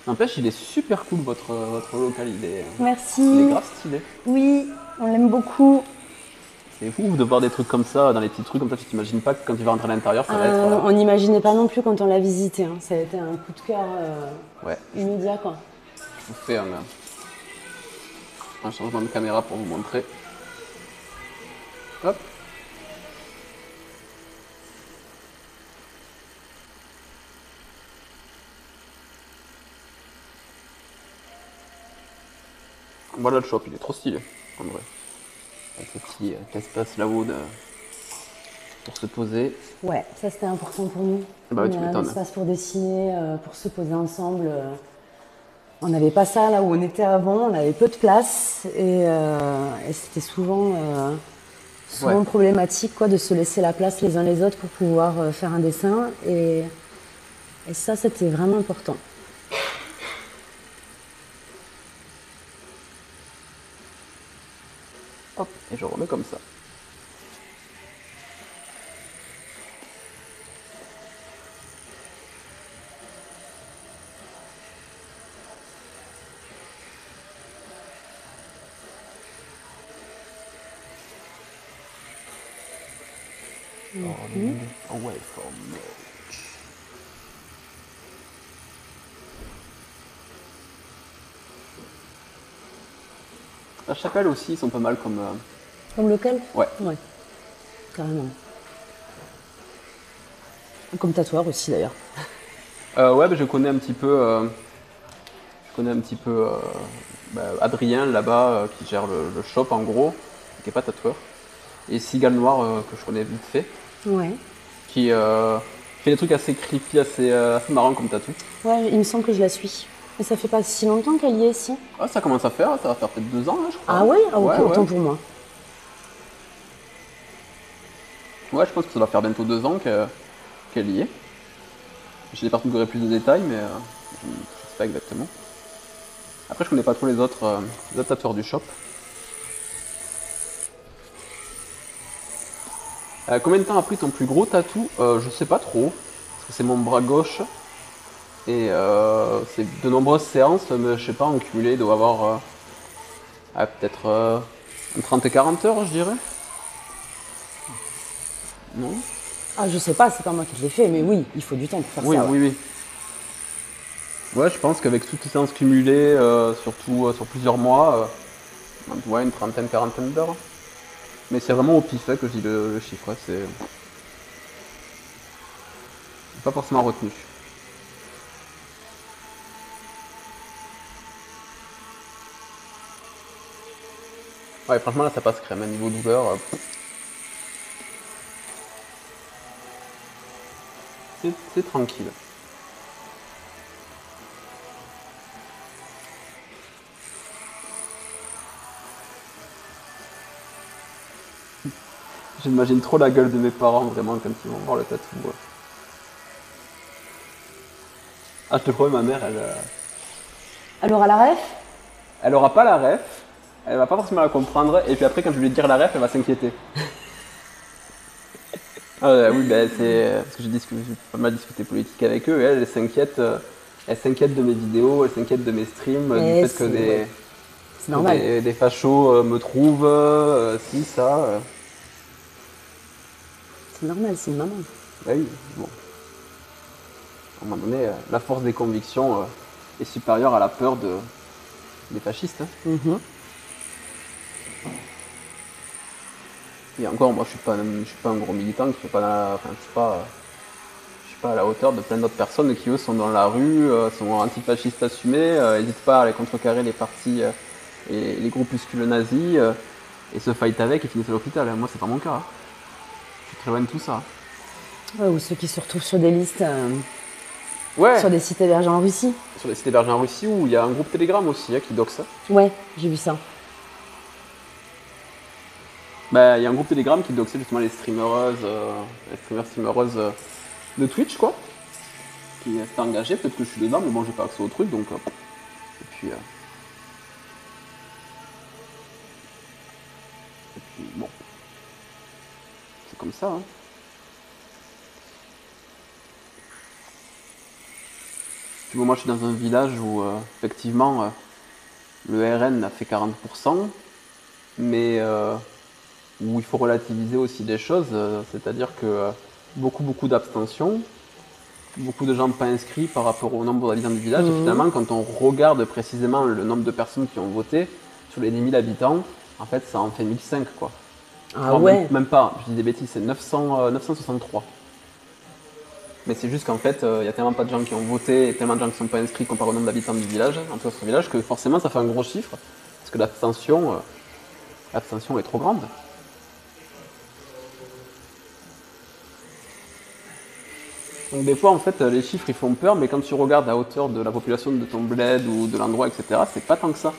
N'empêche, il est super cool votre local, il est Merci. grave stylé. Oui, on l'aime beaucoup. C'est fou de voir des trucs comme ça, dans les petits trucs comme ça, tu t'imagines pas que quand tu vas rentrer à l'intérieur, ça va être... On n'imaginait pas non plus quand on l'a visité. Hein. Ça a été un coup de cœur Ouais, immédiat quoi. je vous fais un changement de caméra pour vous montrer. Hop. Voilà le shop, il est trop stylé, en vrai. Avec ce petit espace là-haut pour se poser. Ouais, ça c'était important pour nous. Bah ouais, tu On a un m'étonnes. espace pour dessiner, pour se poser ensemble. On n'avait pas ça là où on était avant, on avait peu de place et c'était souvent Ouais. problématique quoi, de se laisser la place les uns les autres pour pouvoir faire un dessin et ça c'était vraiment important. Hop, et je remets comme ça. Away from merch. La chapelle aussi, ils sont pas mal comme... Comme lequel? Ouais. Ouais, carrément. Comme tatoueur aussi d'ailleurs. Ouais, bah, je connais un petit peu... Adrien là-bas qui gère le shop en gros, qui n'est pas tatoueur. Et Cigale Noir que je connais vite fait, Ouais. qui fait des trucs assez creepy, assez marrants comme tatou. Ouais, il me semble que je la suis. Et ça fait pas si longtemps qu'elle y est ici. Ah, ça commence à faire, ça va faire peut-être 2 ans là, je crois. Ah ouais? Ah ok, Ouais, autant ouais. pour moi. Ouais, je pense que ça va faire bientôt 2 ans qu'elle y est. J'ai des personnes qui auraient plus de détails, mais je ne sais pas exactement. Après, je connais pas tous les autres tatoueurs du shop. Combien de temps a pris ton plus gros tatou? Je sais pas trop, parce que c'est mon bras gauche. Et c'est de nombreuses séances, mais je sais pas, en cumulé, il doit avoir peut-être 30 et 40 heures, je dirais. Non? Ah, je sais pas, c'est pas moi qui l'ai fait, mais oui, il faut du temps pour faire Oui, ça. Ouais. oui, oui. Ouais, je pense qu'avec toutes les séances cumulées, surtout sur plusieurs mois, ouais, une trentaine, quarantaine d'heures. Mais c'est vraiment au pif que je dis le chiffre, c'est pas forcément retenu. Ouais, franchement là ça passe crème, à niveau douleur. C'est tranquille. J'imagine trop la gueule de mes parents vraiment quand ils vont voir le tatou. Ouais. Ah, je te promets, ma mère, Elle aura la ref? elle aura pas la ref, elle va pas forcément la comprendre, et puis après, quand je vais lui dire la ref, elle va s'inquiéter. Oui, ben c'est parce que j'ai pas mal discuté politique avec eux, et elle s'inquiète de mes vidéos, elle s'inquiète de mes streams, du fait que c'est normal. Des fachos me trouvent, si, ça. C'est normal, c'est une maman. Bah oui, bon. À un moment donné, la force des convictions est supérieure à la peur des fascistes. Hein. Et encore, moi, je suis pas un gros militant, je suis pas à la hauteur de plein d'autres personnes qui, eux, sont dans la rue, sont antifascistes assumés, n'hésitent pas à aller contrecarrer les partis et les groupuscules nazis, et se fight avec et finissent à l'hôpital. Moi, c'est pas mon cas. Hein. Je suis très loin de tout ça. Ouais, ou ceux qui se retrouvent sur des listes, Ouais. sur des sites hébergés en Russie. Sur des sites hébergés en Russie, où il y a un groupe Telegram aussi qui doxe ça. Ouais, j'ai vu ça. Bah, il y a un groupe Telegram qui doxait justement les streamers de Twitch, quoi. Qui s'est engagé, peut-être que je suis dedans, mais bon, j'ai pas accès au truc, donc. Et puis, bon. C'est comme ça, hein. Puis bon, moi, je suis dans un village où, effectivement, le RN a fait 40%, mais où il faut relativiser aussi des choses, c'est-à-dire que beaucoup d'abstention, beaucoup de gens pas inscrits par rapport au nombre d'habitants du village, et finalement, quand on regarde précisément le nombre de personnes qui ont voté, sur les 10 000 habitants, en fait, ça en fait 1005, quoi. Ah non, ouais. même pas, je dis des bêtises, c'est 963. Mais c'est juste qu'en fait, il y a tellement pas de gens qui ont voté, et tellement de gens qui ne sont pas inscrits comparé au nombre d'habitants du village, en tout cas sur ce village, que forcément ça fait un gros chiffre, parce que l'abstention est trop grande. Donc des fois, en fait, les chiffres, ils font peur, mais quand tu regardes à hauteur de la population de ton bled ou de l'endroit, etc., c'est pas tant que ça.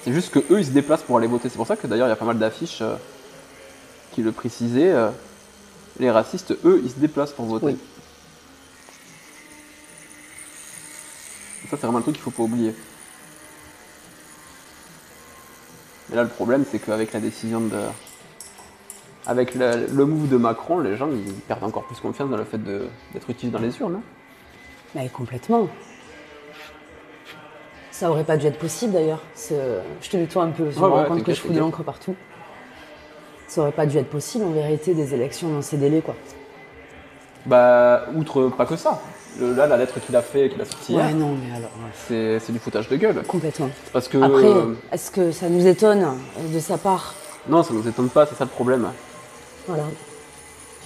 C'est juste qu'eux, ils se déplacent pour aller voter. C'est pour ça que d'ailleurs, il y a pas mal d'affiches qui le précisaient. Les racistes, eux, ils se déplacent pour voter. Oui. Et ça, c'est vraiment un truc qu'il faut pas oublier. Mais là, le problème, c'est qu'avec la décision de... Avec le move de Macron, les gens ils perdent encore plus confiance dans le fait d'être utilisés dans les urnes. Hein. Mais complètement. Ça aurait pas dû être possible d'ailleurs. Je te nettoie un peu, je me rends compte que je fous de l'encre partout. Ça aurait pas dû être possible en vérité des élections dans ces délais, quoi. Bah, outre pas que ça. Là, la lettre qu'il a sortie hier, non, mais alors... Ouais. C'est du foutage de gueule. Complètement. Parce que, après, est-ce que ça nous étonne de sa part? Non, ça nous étonne pas, c'est ça le problème. Voilà.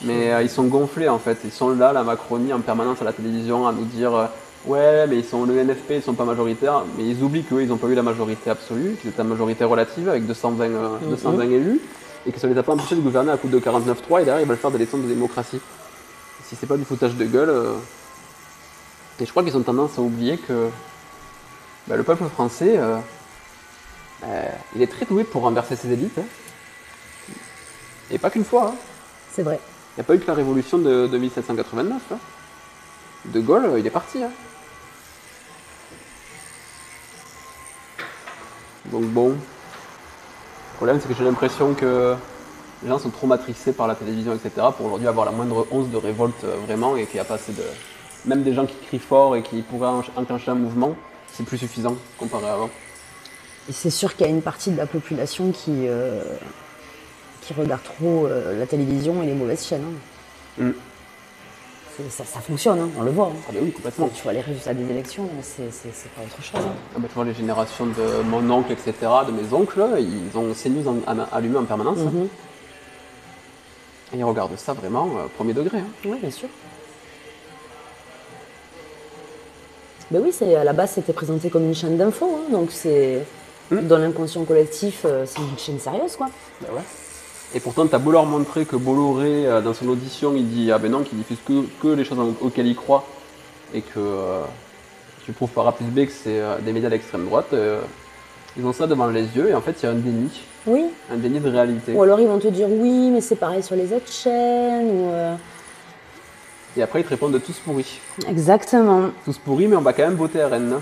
Mais ils sont gonflés en fait. Ils sont là, la Macronie, en permanence à la télévision, à nous dire ouais, mais le NFP, ils sont pas majoritaires. Mais ils oublient qu'eux, ils n'ont pas eu la majorité absolue, qu'ils étaient la majorité relative avec 220 élus, et que ça les a pas empêchés de gouverner à coup de 49-3, et derrière, ils veulent faire des élections de démocratie. Si c'est pas du foutage de gueule. Et je crois qu'ils ont tendance à oublier que le peuple français, il est très doué pour renverser ses élites. Hein. Et pas qu'une fois. Hein. C'est vrai. Il n'y a pas eu que la révolution de 1789. Hein. De Gaulle, il est parti. Hein. Donc bon. Le problème, c'est que j'ai l'impression que les gens sont trop matrixés par la télévision, etc. pour aujourd'hui avoir la moindre once de révolte vraiment et qu'il n'y a pas assez de... Même des gens qui crient fort et qui pourraient enclencher un mouvement, c'est plus suffisant comparé à avant. Et c'est sûr qu'il y a une partie de la population qui regarde trop la télévision et les mauvaises chaînes. Hein. Ça fonctionne, hein, on le voit. Hein. Ah ben oui, complètement. Tu vois les résultats des élections, c'est pas autre chose. Hein. Ah ben tu vois les générations de mon oncle, etc., de mes oncles, ils ont CNews allumé en permanence. Et ils regardent ça vraiment premier degré. Hein. Oui, bien sûr. Ben oui, à la base, c'était présenté comme une chaîne d'infos, hein, donc c'est dans l'inconscient collectif, c'est une chaîne sérieuse, quoi. Ben ouais. Et pourtant, t'as beau leur montrer que Bolloré, dans son audition, il dit ah ben non, qu'il diffuse que les choses auxquelles il croit, et que tu prouves par A plus B que c'est des médias d'extrême droite. Ils ont ça devant les yeux, et en fait, il y a un déni. Oui. Un déni de réalité. Ou alors ils vont te dire oui, mais c'est pareil sur les autres chaînes. Ou Et après, ils te répondent de tous pourris. Exactement. Tous pourris, mais on va quand même voter RN.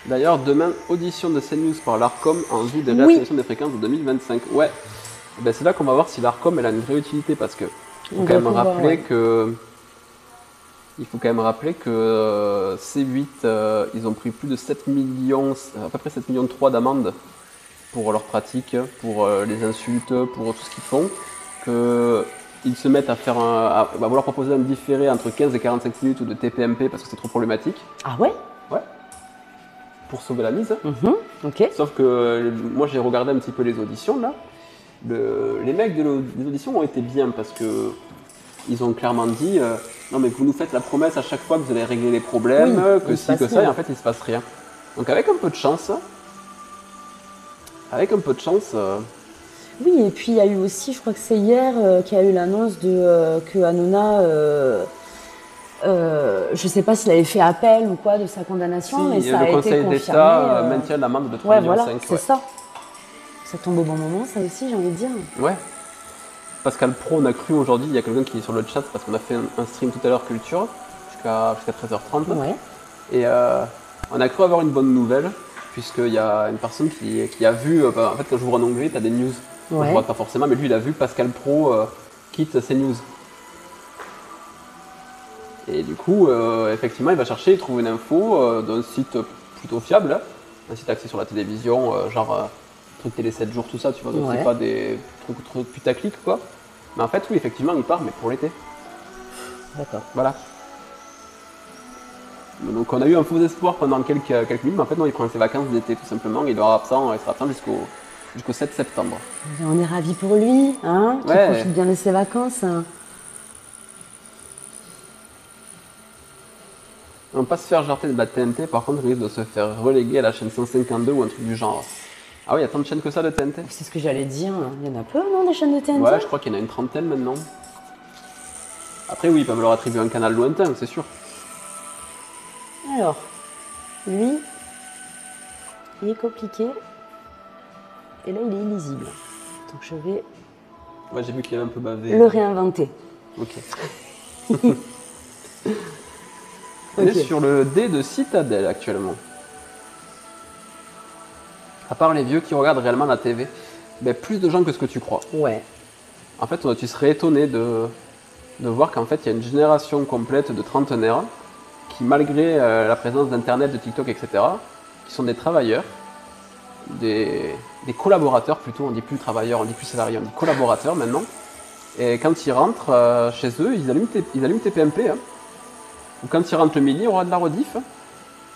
D'ailleurs, demain, audition de CNews par l'ARCOM en vue des réaffectations des fréquences de 2025. Ouais, ben, c'est là qu'on va voir si l'ARCOM elle a une vraie utilité parce que il faut quand même rappeler que C8, ils ont pris plus de 7 millions, à peu près 7 millions 3 d'amendes pour leurs pratiques, pour les insultes, pour tout ce qu'ils font, qu'ils se mettent à vouloir proposer un différé entre 15 et 45 minutes ou de TPMP parce que c'est trop problématique. Ah ouais? Ouais. Pour sauver la mise. Ok. Sauf que moi j'ai regardé un petit peu les auditions là. Les mecs des auditions ont été bien parce que ils ont clairement dit non mais vous nous faites la promesse à chaque fois que vous allez régler les problèmes, que si, que ça, et en fait il se passe rien. Donc avec un peu de chance, oui, et puis il y a eu aussi, je crois que c'est hier, qu'il y a eu l'annonce que Hanouna, je ne sais pas s'il avait fait appel ou quoi de sa condamnation, mais ça a été confirmé. Le Conseil d'État maintient l'amende de 3,5 ouais, millions. Voilà, c'est ça. Ça tombe au bon moment, ça aussi, j'ai envie de dire. Ouais. Pascal Pro, on a cru aujourd'hui, il y a quelqu'un qui est sur le chat parce qu'on a fait un stream tout à l'heure culture jusqu'à 13h30. Ouais. Et on a cru avoir une bonne nouvelle puisqu'il y a une personne qui a vu, en fait quand j'ouvre un onglet, tu as des news. Ouais. Je vois pas forcément, mais lui il a vu Pascal Pro quitte CNews. Et du coup, effectivement, il va chercher, il trouve une info d'un site plutôt fiable, un site axé sur la télévision, genre truc télé 7 jours, tout ça, tu vois, donc c'est pas des trucs putaclic quoi. Mais en fait, oui, effectivement, il part, mais pour l'été. D'accord. Voilà. Donc on a eu un faux espoir pendant quelques minutes, mais en fait non, il prend ses vacances d'été tout simplement, il sera absent jusqu'au 7 septembre. On est ravis pour lui, hein, qu'il profite bien de ses vacances. Hein. On ne va pas se faire jarter de la TNT, par contre, il risque de se faire reléguer à la chaîne 152 ou un truc du genre. Ah oui, il y a tant de chaînes que ça de TNT. C'est ce que j'allais dire, il y en a peu, non, des chaînes de TNT? Ouais, je crois qu'il y en a une trentaine maintenant. Après oui, ils peuvent leur attribuer un canal lointain, c'est sûr. Alors, lui, il est compliqué, et là il est illisible. Donc je vais ouais, j'ai vu qu'il avait un peu bavé. Le réinventer. Ok. On est sur le D de Citadel actuellement. À part les vieux qui regardent réellement la TV, ben, plus de gens que ce que tu crois. Ouais. En fait, tu serais étonné de voir qu'en fait, il y a une génération complète de trentenaires qui, malgré la présence d'Internet, de TikTok, etc., qui sont des travailleurs, des collaborateurs plutôt, on dit plus travailleurs, on dit plus salariés, on dit collaborateurs maintenant. Et quand ils rentrent chez eux, ils allument TPMP. Hein. Ou quand ils rentrent le midi, il y aura de la rediff.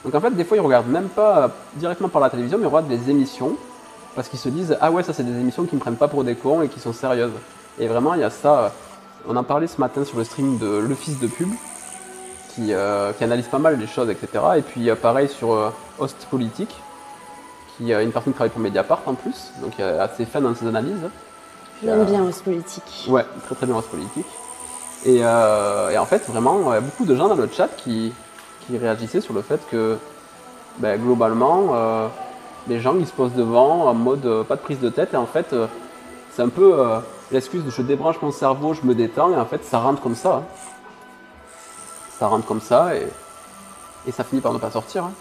Donc en fait, des fois, ils regardent même pas directement par la télévision, mais ils regardent des émissions parce qu'ils se disent « Ah ouais, ça c'est des émissions qui me prennent pas pour des cons et qui sont sérieuses. » Et vraiment, il y a ça. On en parlait ce matin sur le stream de Le Fils de Pub qui analyse pas mal les choses, etc. Et puis pareil sur Host Politique, qui a une personne qui travaille pour Mediapart en plus, donc il est assez fan dans ses analyses. J'aime bien Host Politique. Ouais, très très bien Host Politique. Et en fait, vraiment, il y a beaucoup de gens dans le chat qui réagissaient sur le fait que, ben, globalement, les gens ils se posent devant en mode pas de prise de tête. Et en fait, c'est un peu l'excuse de je débranche mon cerveau, je me détends, et en fait, ça rentre comme ça. Hein. Ça rentre comme ça, et ça finit par ne pas sortir. Hein.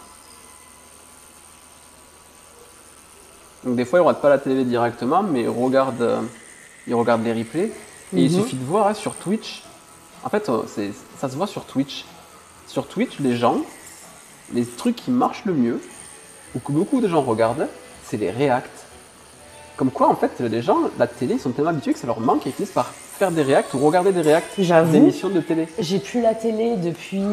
Donc des fois, ils ne regardent pas la télé directement, mais ils regardent les replays. Et il suffit de voir hein, sur Twitch. En fait, ça se voit sur Twitch. Sur Twitch, les trucs qui marchent le mieux, ou que beaucoup de gens regardent, c'est les reacts. Comme quoi, en fait, les gens, la télé, ils sont tellement habitués que ça leur manque et ils finissent par faire des reacts ou regarder des reacts d'émissions de télé. J'ai plus la télé depuis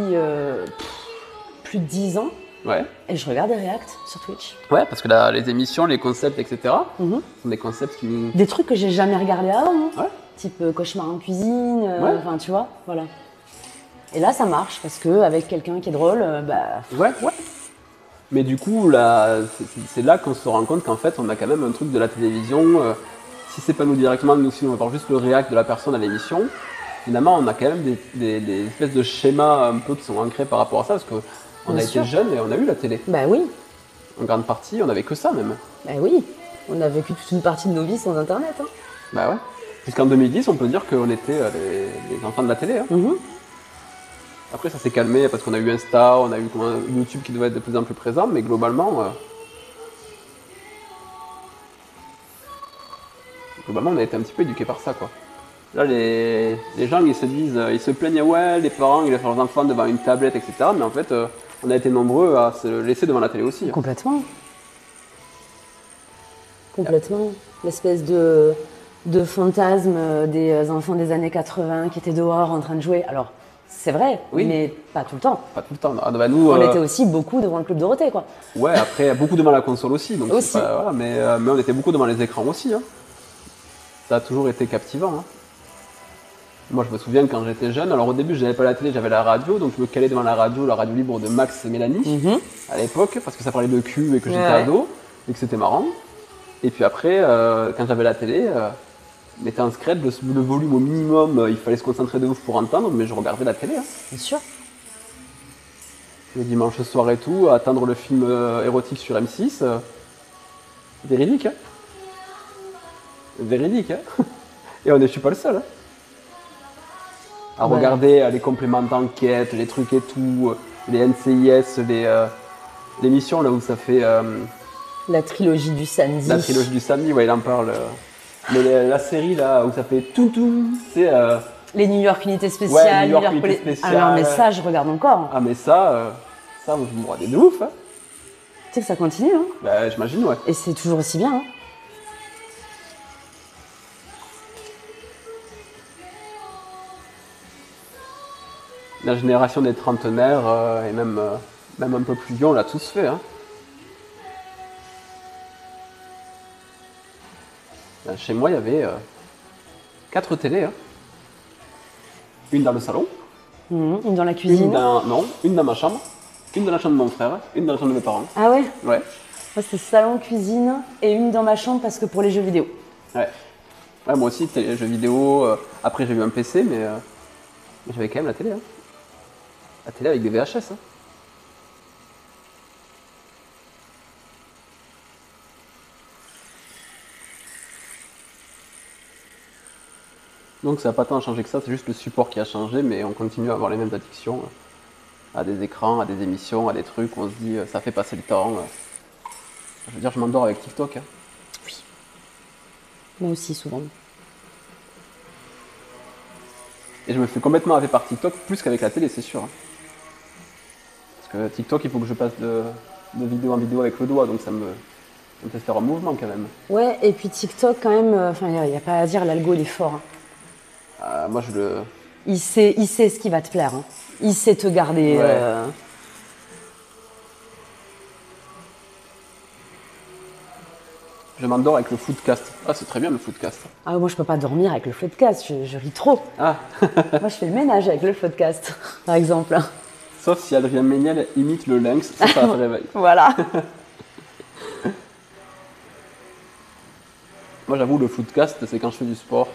plus de 10 ans. Ouais. Et je regarde des reacts sur Twitch. Ouais, parce que les émissions, les concepts, etc. sont des concepts qui... Des trucs que j'ai jamais regardés avant. Hein. Ouais. Type cauchemar en cuisine, enfin tu vois, voilà. Et là, ça marche parce qu'avec quelqu'un qui est drôle, Ouais. Mais du coup, là, c'est là qu'on se rend compte qu'en fait, on a quand même un truc de la télévision. Si c'est pas nous directement, nous aussi, on va voir juste le react de la personne à l'émission. Finalement, on a quand même des espèces de schémas un peu qui sont ancrés par rapport à ça, parce qu'on a été jeunes et on a eu la télé. Bah oui. En grande partie, on n'avait que ça même. Bah oui. On a vécu toute une partie de nos vies sans Internet. Hein. Bah ouais. Jusqu'en 2010, on peut dire qu'on était les enfants de la télé. Hein. Après, ça s'est calmé parce qu'on a eu Insta, on a eu YouTube qui devait être de plus en plus présent, mais globalement, on a été un petit peu éduqués par ça, quoi. Là, les gens, ils se disent, ils se plaignent, ouais, les parents, ils laissent leurs enfants devant une tablette, etc. Mais en fait, on a été nombreux à se laisser devant la télé aussi. Hein. Complètement. Complètement. L'espèce de fantasme des enfants des années 80 qui étaient dehors en train de jouer. Alors, c'est vrai, mais pas tout le temps. Pas tout le temps. Ah, bah, nous, on était aussi beaucoup devant le Club Dorothée, quoi. Ouais, après, beaucoup devant la console aussi. Donc aussi. Voilà, mais on était beaucoup devant les écrans aussi. Hein. Ça a toujours été captivant. Hein. Moi, je me souviens quand j'étais jeune, alors au début, je n'avais pas la télé, j'avais la radio, donc je me calais devant la radio libre de Max et Mélanie, à l'époque, parce que ça parlait de cul et que j'étais ado, et que c'était marrant. Et puis après, quand j'avais la télé, je mettais en scred le volume au minimum, il fallait se concentrer de ouf pour entendre, mais je regardais la télé. Hein. Bien sûr. Le dimanche soir et tout, attendre le film érotique sur M6, véridique. Hein. Véridique. Hein. Et je suis pas le seul. Hein. À regarder les compléments d'enquête, les trucs et tout, les NCIS, l'émission là où ça fait... la trilogie du samedi. La trilogie du samedi, ouais, il en parle. Mais la série là où ça fait tout, c'est... les New York Unités spéciales. Ouais, New York Unités spéciales. Alors, mais ça, je regarde encore. Ah, mais ça, vous me regardez de ouf. Hein. Tu sais que ça continue, hein. Bah, j'imagine, ouais. Et c'est toujours aussi bien, hein. La génération des trentenaires et même un peu plus vieux, on l'a tous fait. Hein. Chez moi, il y avait 4 télés. Hein. Une dans le salon. Une dans la cuisine. Une dans ma chambre. Une dans la chambre de mon frère. Une dans la chambre de mes parents. Ah ouais? Ouais. Moi, c'est salon, cuisine et une dans ma chambre parce que pour les jeux vidéo. Ouais. Ouais, moi aussi, les jeux vidéo. Après, j'ai eu un PC, mais j'avais quand même la télé. Hein. La télé avec des VHS. Hein. Donc ça n'a pas tant changé que ça, c'est juste le support qui a changé, mais on continue à avoir les mêmes addictions à des écrans, à des émissions, à des trucs où on se dit ça fait passer le temps. Je veux dire, je m'endors avec TikTok. Hein. Oui. Moi aussi, souvent. Et je me fais complètement happer par TikTok, plus qu'avec la télé, c'est sûr. Hein. Parce que TikTok, il faut que je passe de vidéo en vidéo avec le doigt, donc ça me fait faire un mouvement quand même. Ouais, et puis TikTok, quand même, il n'y a pas à dire, l'algo, il est fort. Hein. Moi, je le... Il sait ce qui va te plaire. Hein. Il sait te garder... Ouais. Je m'endors avec le Foodcast. Ah, c'est très bien le Foodcast. Ah, moi, je peux pas dormir avec le Floodcast, je ris trop. Ah. Moi, je fais le ménage avec le Floodcast, par exemple. Sauf si Adrien Méniel imite le lynx, ça te réveille. Voilà. Moi, j'avoue, le Foodcast, c'est quand je fais du sport.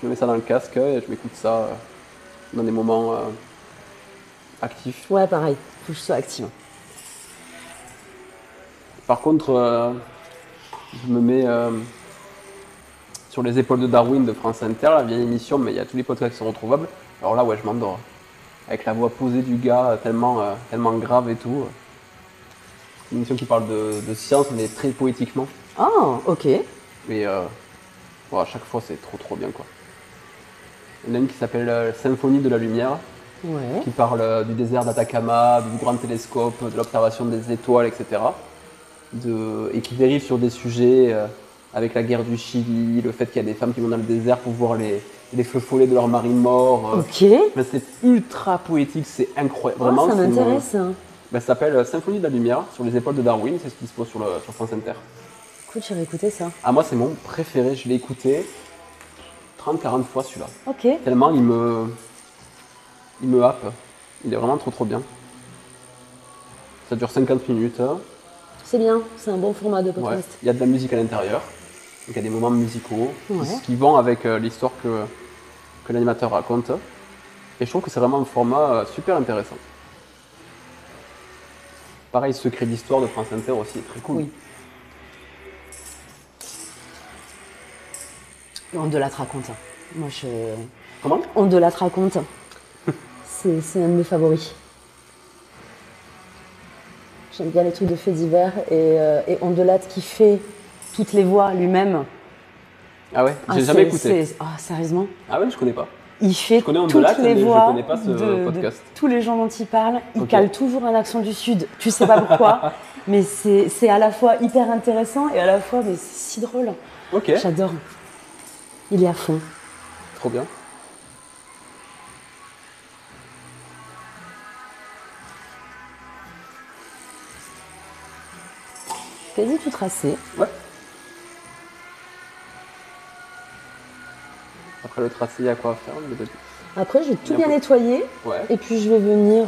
Je mets ça dans le casque et je m'écoute ça dans des moments actifs. Ouais, pareil, faut que je sois active. Par contre, je me mets sur les épaules de Darwin de France Inter, la vieille émission, mais il y a tous les podcasts qui sont retrouvables. Alors là, ouais, je m'endors. Avec la voix posée du gars, tellement grave et tout. Une émission qui parle de science, mais très poétiquement. Ah, ok. Et à chaque fois, c'est trop bien, quoi. Il y en a une qui s'appelle Symphonie de la lumière, Ouais. qui parle du désert d'Atacama, du grand télescope, de l'observation des étoiles, etc. Et qui dérive sur des sujets avec la guerre du Chili, le fait qu'il y a des femmes qui vont dans le désert pour voir les feux follets de leur mari mort. Ok. Mais c'est ultra poétique, c'est incroyable. Oh, Vraiment, ça m'intéresse. Ça s'appelle Symphonie de la lumière, sur les épaules de Darwin, c'est ce qui se pose sur France Inter. Écoute, j'irai écouter ça. Ah, moi, c'est mon préféré, je l'ai écouté 30-40 fois celui-là. Ok. Tellement il me happe. Il est vraiment trop bien. Ça dure 50 minutes. C'est bien, c'est un bon format de Ouais. podcast. Il y a de la musique à l'intérieur. Donc il y a des moments musicaux Ouais. qui vont avec l'histoire que l'animateur raconte. Et je trouve que c'est vraiment un format super intéressant. Pareil, Secret d'histoire de France Inter aussi est très cool. Oui. On de la raconte. Moi, Comment? On de la raconte. C'est un de mes favoris. J'aime bien les trucs de faits divers et Ondelat qui fait toutes les voix lui-même. Ah ouais, j'ai Ah, jamais écouté. Ah, sérieusement? Ah ouais, je connais pas. Il fait connais toutes Ondelat, les mais je voix connais pas ce de podcast. tous les gens dont il parle. Il Ok. cale toujours un accent du Sud. Tu sais pas pourquoi, mais c'est à la fois hyper intéressant et à la fois mais c'est si drôle. Ok, J'adore. Il est à fond. trop bien. Quasi tout tracé. Ouais. Après le tracé, il y a quoi à faire? Après, je vais tout Il y a bien un peu- nettoyer. Ouais. Et puis je vais venir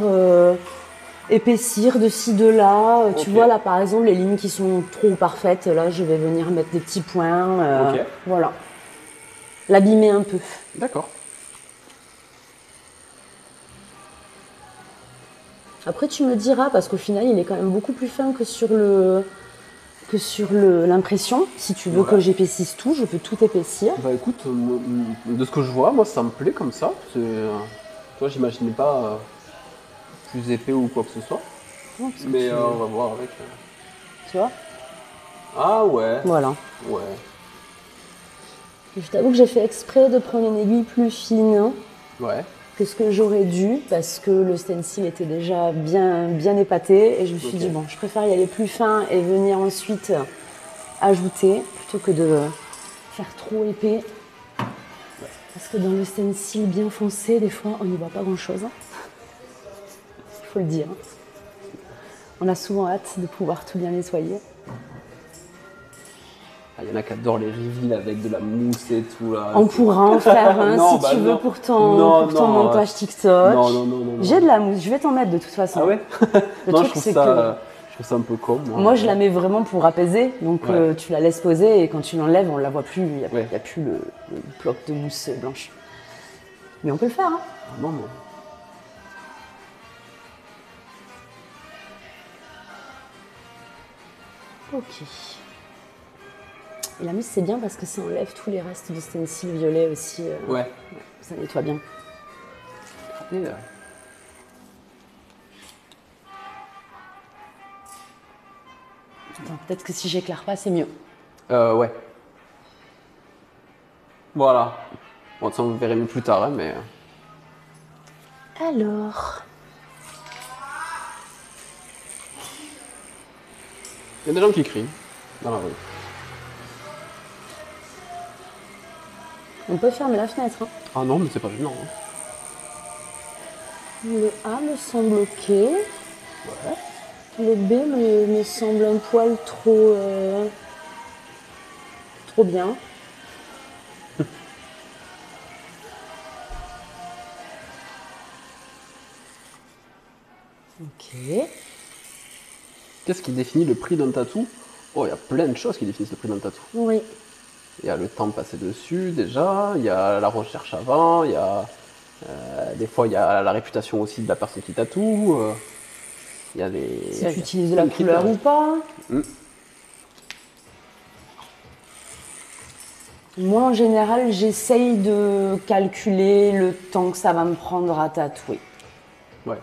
épaissir de ci, de là. Tu Ok. vois, là par exemple, les lignes qui sont trop parfaites, là je vais venir mettre des petits points. Ok. Voilà. L'abîmer un peu. D'accord. Après, tu me diras, parce qu'au final, il est quand même beaucoup plus fin que sur l'impression. Si tu veux Ouais. que j'épaississe tout, je peux tout épaissir. Bah écoute, de ce que je vois, moi ça me plaît comme ça. Toi, j'imaginais pas plus épais ou quoi que ce soit. Non, parce que Mais on va voir avec. tu vois. Ah ouais. Voilà. Ouais. Je t'avoue que j'ai fait exprès de prendre une aiguille plus fine Ouais. que ce que j'aurais dû, parce que le stencil était déjà bien épaté. Et je me suis Ok. dit, bon, je préfère y aller plus fin et venir ensuite ajouter, plutôt que de faire trop épais. Parce que dans le stencil bien foncé, des fois, on n'y voit pas grand-chose. Il faut le dire. On a souvent hâte de pouvoir tout bien nettoyer. Ah, il y en a qui adorent les reveals avec de la mousse et tout là. On pourra en faire un Non, si bah tu veux non. pour ton Non, montage TikTok. Non. J'ai de la mousse, je vais t'en mettre de toute façon. Ah ouais. Le Non, truc, je trouve c'est ça, que je trouve ça un peu con. moi, je la mets vraiment pour apaiser. Donc, Ouais. tu la laisses poser et quand tu l'enlèves, on la voit plus. Il n'y a, Ouais. il y a plus le bloc de mousse blanche. Mais on peut le faire. Hein. Non. Ok. Et la mousse, c'est bien parce que ça enlève tous les restes du stencil violet aussi. Ouais. Ça nettoie bien. Et, Attends, peut-être que si j'éclaire pas, c'est mieux. ouais. Voilà. Bon, ça, on verra mieux plus tard, hein, mais. Alors. Il y a des gens qui crient dans la rue. On peut fermer la fenêtre. Hein. Ah non, mais c'est pas gênant. Hein. Le A me semble ok. Le B me semble un poil trop bien. Ok. Qu'est-ce qui définit le prix d'un tatou? Oh, il y a plein de choses qui définissent le prix d'un tatou. Oui. Il y a le temps passé dessus déjà, il y a la recherche avant, il y a des fois il y a la réputation aussi de la personne qui tatoue. Il y a des. Si il y a tu utilises de la plein de couleur critères. ou pas. Mm. Moi, en général, j'essaye de calculer le temps que ça va me prendre à tatouer,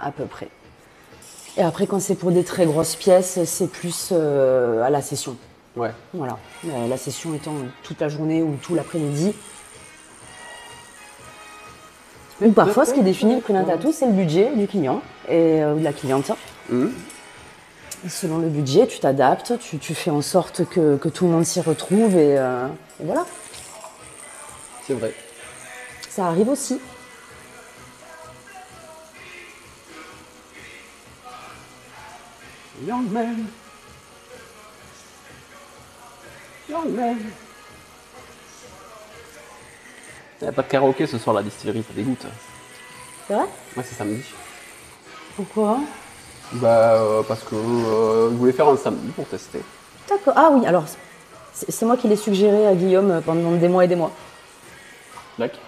à peu près. Et après, quand c'est pour des très grosses pièces, c'est plus à la session. Ouais. Voilà. La session étant toute la journée ou tout l'après-midi. Ou parfois, ce qui définit le prix d'un tatou, c'est le budget du client et de la cliente. Et selon le budget, tu t'adaptes, tu fais en sorte que tout le monde s'y retrouve et voilà. C'est vrai. Ça arrive aussi. Young man. Young man. Il n'y a pas de karaoké ce soir à la distillerie, ça dégoûte. C'est vrai? Ouais, c'est samedi. Pourquoi? Parce que je voulais faire un samedi pour tester. D'accord. Ah oui, alors c'est moi qui l'ai suggéré à Guillaume pendant des mois et des mois. D'accord.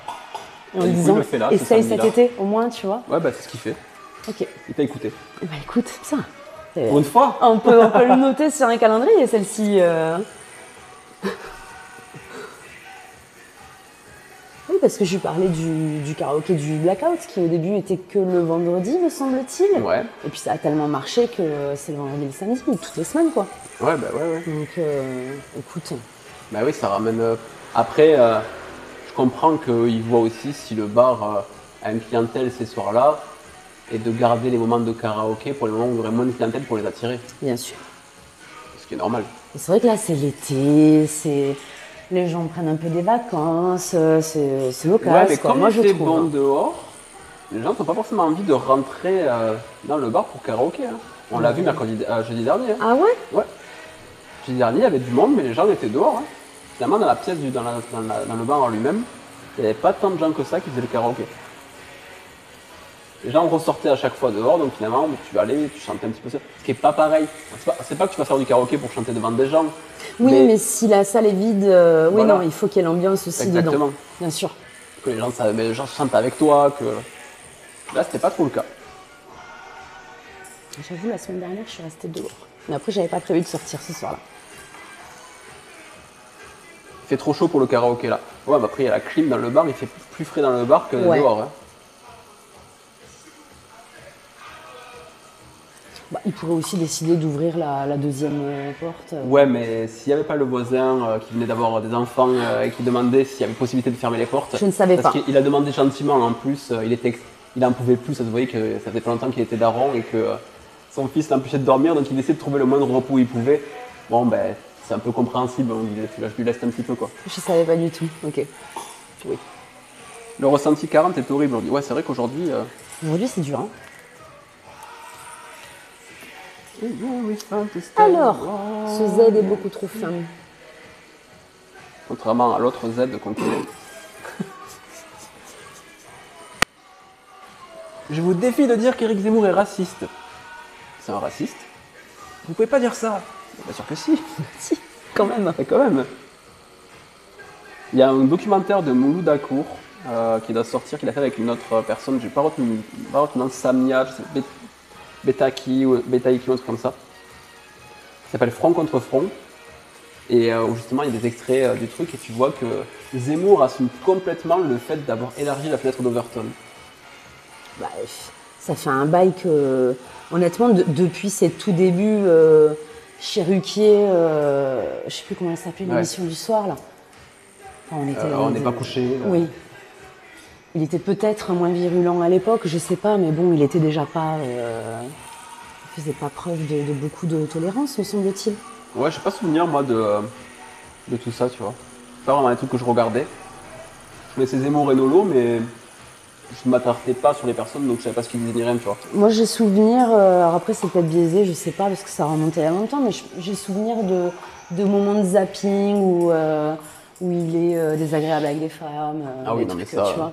En disant, essaye cet été au moins, tu vois. Ouais, c'est ce qu'il fait. Ok. Il t'a écouté. Bah écoute, ça. Pour une fois. On peut le noter sur un calendrier, celle-ci. Oui, parce que je lui parlais du karaoké du Blackout, qui au début était que le vendredi, me semble-t-il. Ouais. Et puis ça a tellement marché que c'est le vendredi et le samedi, toutes les semaines, quoi. Ouais. Donc, écoute. Bah oui, ça ramène. Après, je comprends qu'il voit aussi si le bar a une clientèle ces soirs-là et de garder les moments de karaoké pour les moments où il y aurait moins de clientèle pour les attirer. Bien sûr. Ce qui est normal. C'est vrai que là, c'est l'été, les gens prennent un peu des vacances, c'est local. Ouais, mais comme moi, il fait trouve. bon dehors, les gens n'ont pas forcément envie de rentrer dans le bar pour karaoké. Hein. On l'a vu jeudi dernier. Hein. Ah ouais? Ouais. Jeudi dernier, il y avait du monde, mais les gens étaient dehors. Hein. Finalement, dans la pièce, dans le bar en lui-même, il n'y avait pas tant de gens que ça qui faisaient le karaoké. Les gens ressortaient à chaque fois dehors, donc finalement, tu allais, tu chantais un petit peu ça. Ce qui n'est pas pareil. C'est pas que tu vas faire du karaoké pour chanter devant des gens. Oui, mais si la salle est vide, oui, voilà. Non, il faut qu'il y ait l'ambiance aussi exactement. Dedans. Bien sûr. Que les gens chantent avec toi, que... Là, c'était pas trop le cas. J'avoue, la semaine dernière, je suis restée dehors. Mais après, j'avais pas prévu de sortir ce soir-là. Il fait trop chaud pour le karaoké, là. Ouais, après, il y a la clim dans le bar, il fait plus frais dans le bar que dehors. Hein. Il pourrait aussi décider d'ouvrir la deuxième porte. Ouais, mais s'il n'y avait pas le voisin qui venait d'avoir des enfants et qui demandait s'il y avait possibilité de fermer les portes. Je ne savais pas. Parce qu'il a demandé gentiment en plus, il en pouvait plus, ça se voyait que ça faisait pas longtemps qu'il était daron et que son fils l'empêchait de dormir, donc il essayait de trouver le moindre repos où il pouvait. Bon, c'est un peu compréhensible, je lui laisse un petit peu quoi. Je savais pas du tout, ok. Oui. Le ressenti 40 est horrible aujourd'hui. Ouais, c'est vrai qu'aujourd'hui. Aujourd'hui, c'est dur, hein. Alors, ce Z est beaucoup trop fin. Contrairement à l'autre Z qu'on connaît. Je vous défie de dire qu'Éric Zemmour est raciste. C'est un raciste? Vous pouvez pas dire ça. Bien sûr que si. Si, quand même. Quand même. Il y a un documentaire de Mouloud Akour qui doit sortir, qu'il a fait avec une autre personne. J'ai pas retenu le nom, Samia, je sais, Betaki ou Betaiki ou un truc comme ça. Ça s'appelle Front contre Front. Et où justement il y a des extraits du truc et tu vois que Zemmour assume complètement le fait d'avoir élargi la fenêtre d'Overton. Ça fait un bail que, honnêtement, depuis ses tout débuts chez Ruquier, je sais plus comment elle s'appelait, l'émission du soir là. Enfin, on n'est pas couché. Oui. Il était peut-être moins virulent à l'époque, je sais pas, mais bon, il était déjà pas. Il faisait pas preuve de beaucoup de tolérance, me semble-t-il. Ouais, je n'ai pas souvenir moi de tout ça, tu vois. C'est pas vraiment les trucs que je regardais. Je connaissais Zemmour et Nolo, mais je ne m'attardais pas sur les personnes, donc je savais pas ce qu'ils disaient ni rien, tu vois. Moi j'ai souvenir, alors après c'est peut-être biaisé, je sais pas, parce que ça remontait il y a longtemps, mais j'ai souvenir de moments de zapping où il est désagréable avec des femmes, oui, non, trucs, mais ça, tu vois.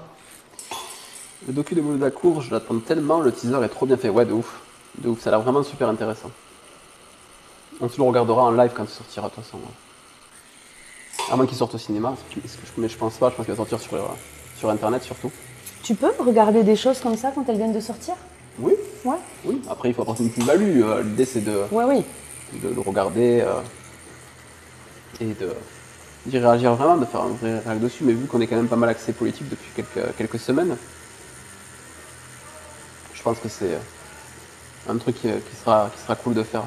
Le docu de Mouloud Akour, je l'attends tellement, le teaser est trop bien fait, ouais, de ouf. De ouf, ça a l'air vraiment super intéressant. On se le regardera en live quand il sortira, de toute façon. À moins qu'il sorte au cinéma, mais je pense pas, je pense qu'il va sortir sur internet surtout. Tu peux regarder des choses comme ça quand elles viennent de sortir? Oui. Ouais. Oui, après il faut apporter une plus-value. L'idée c'est de le regarder et d'y réagir vraiment, de faire un vrai réact dessus, mais vu qu'on est quand même pas mal axé politique depuis quelques semaines, je pense que c'est un truc qui sera cool de faire.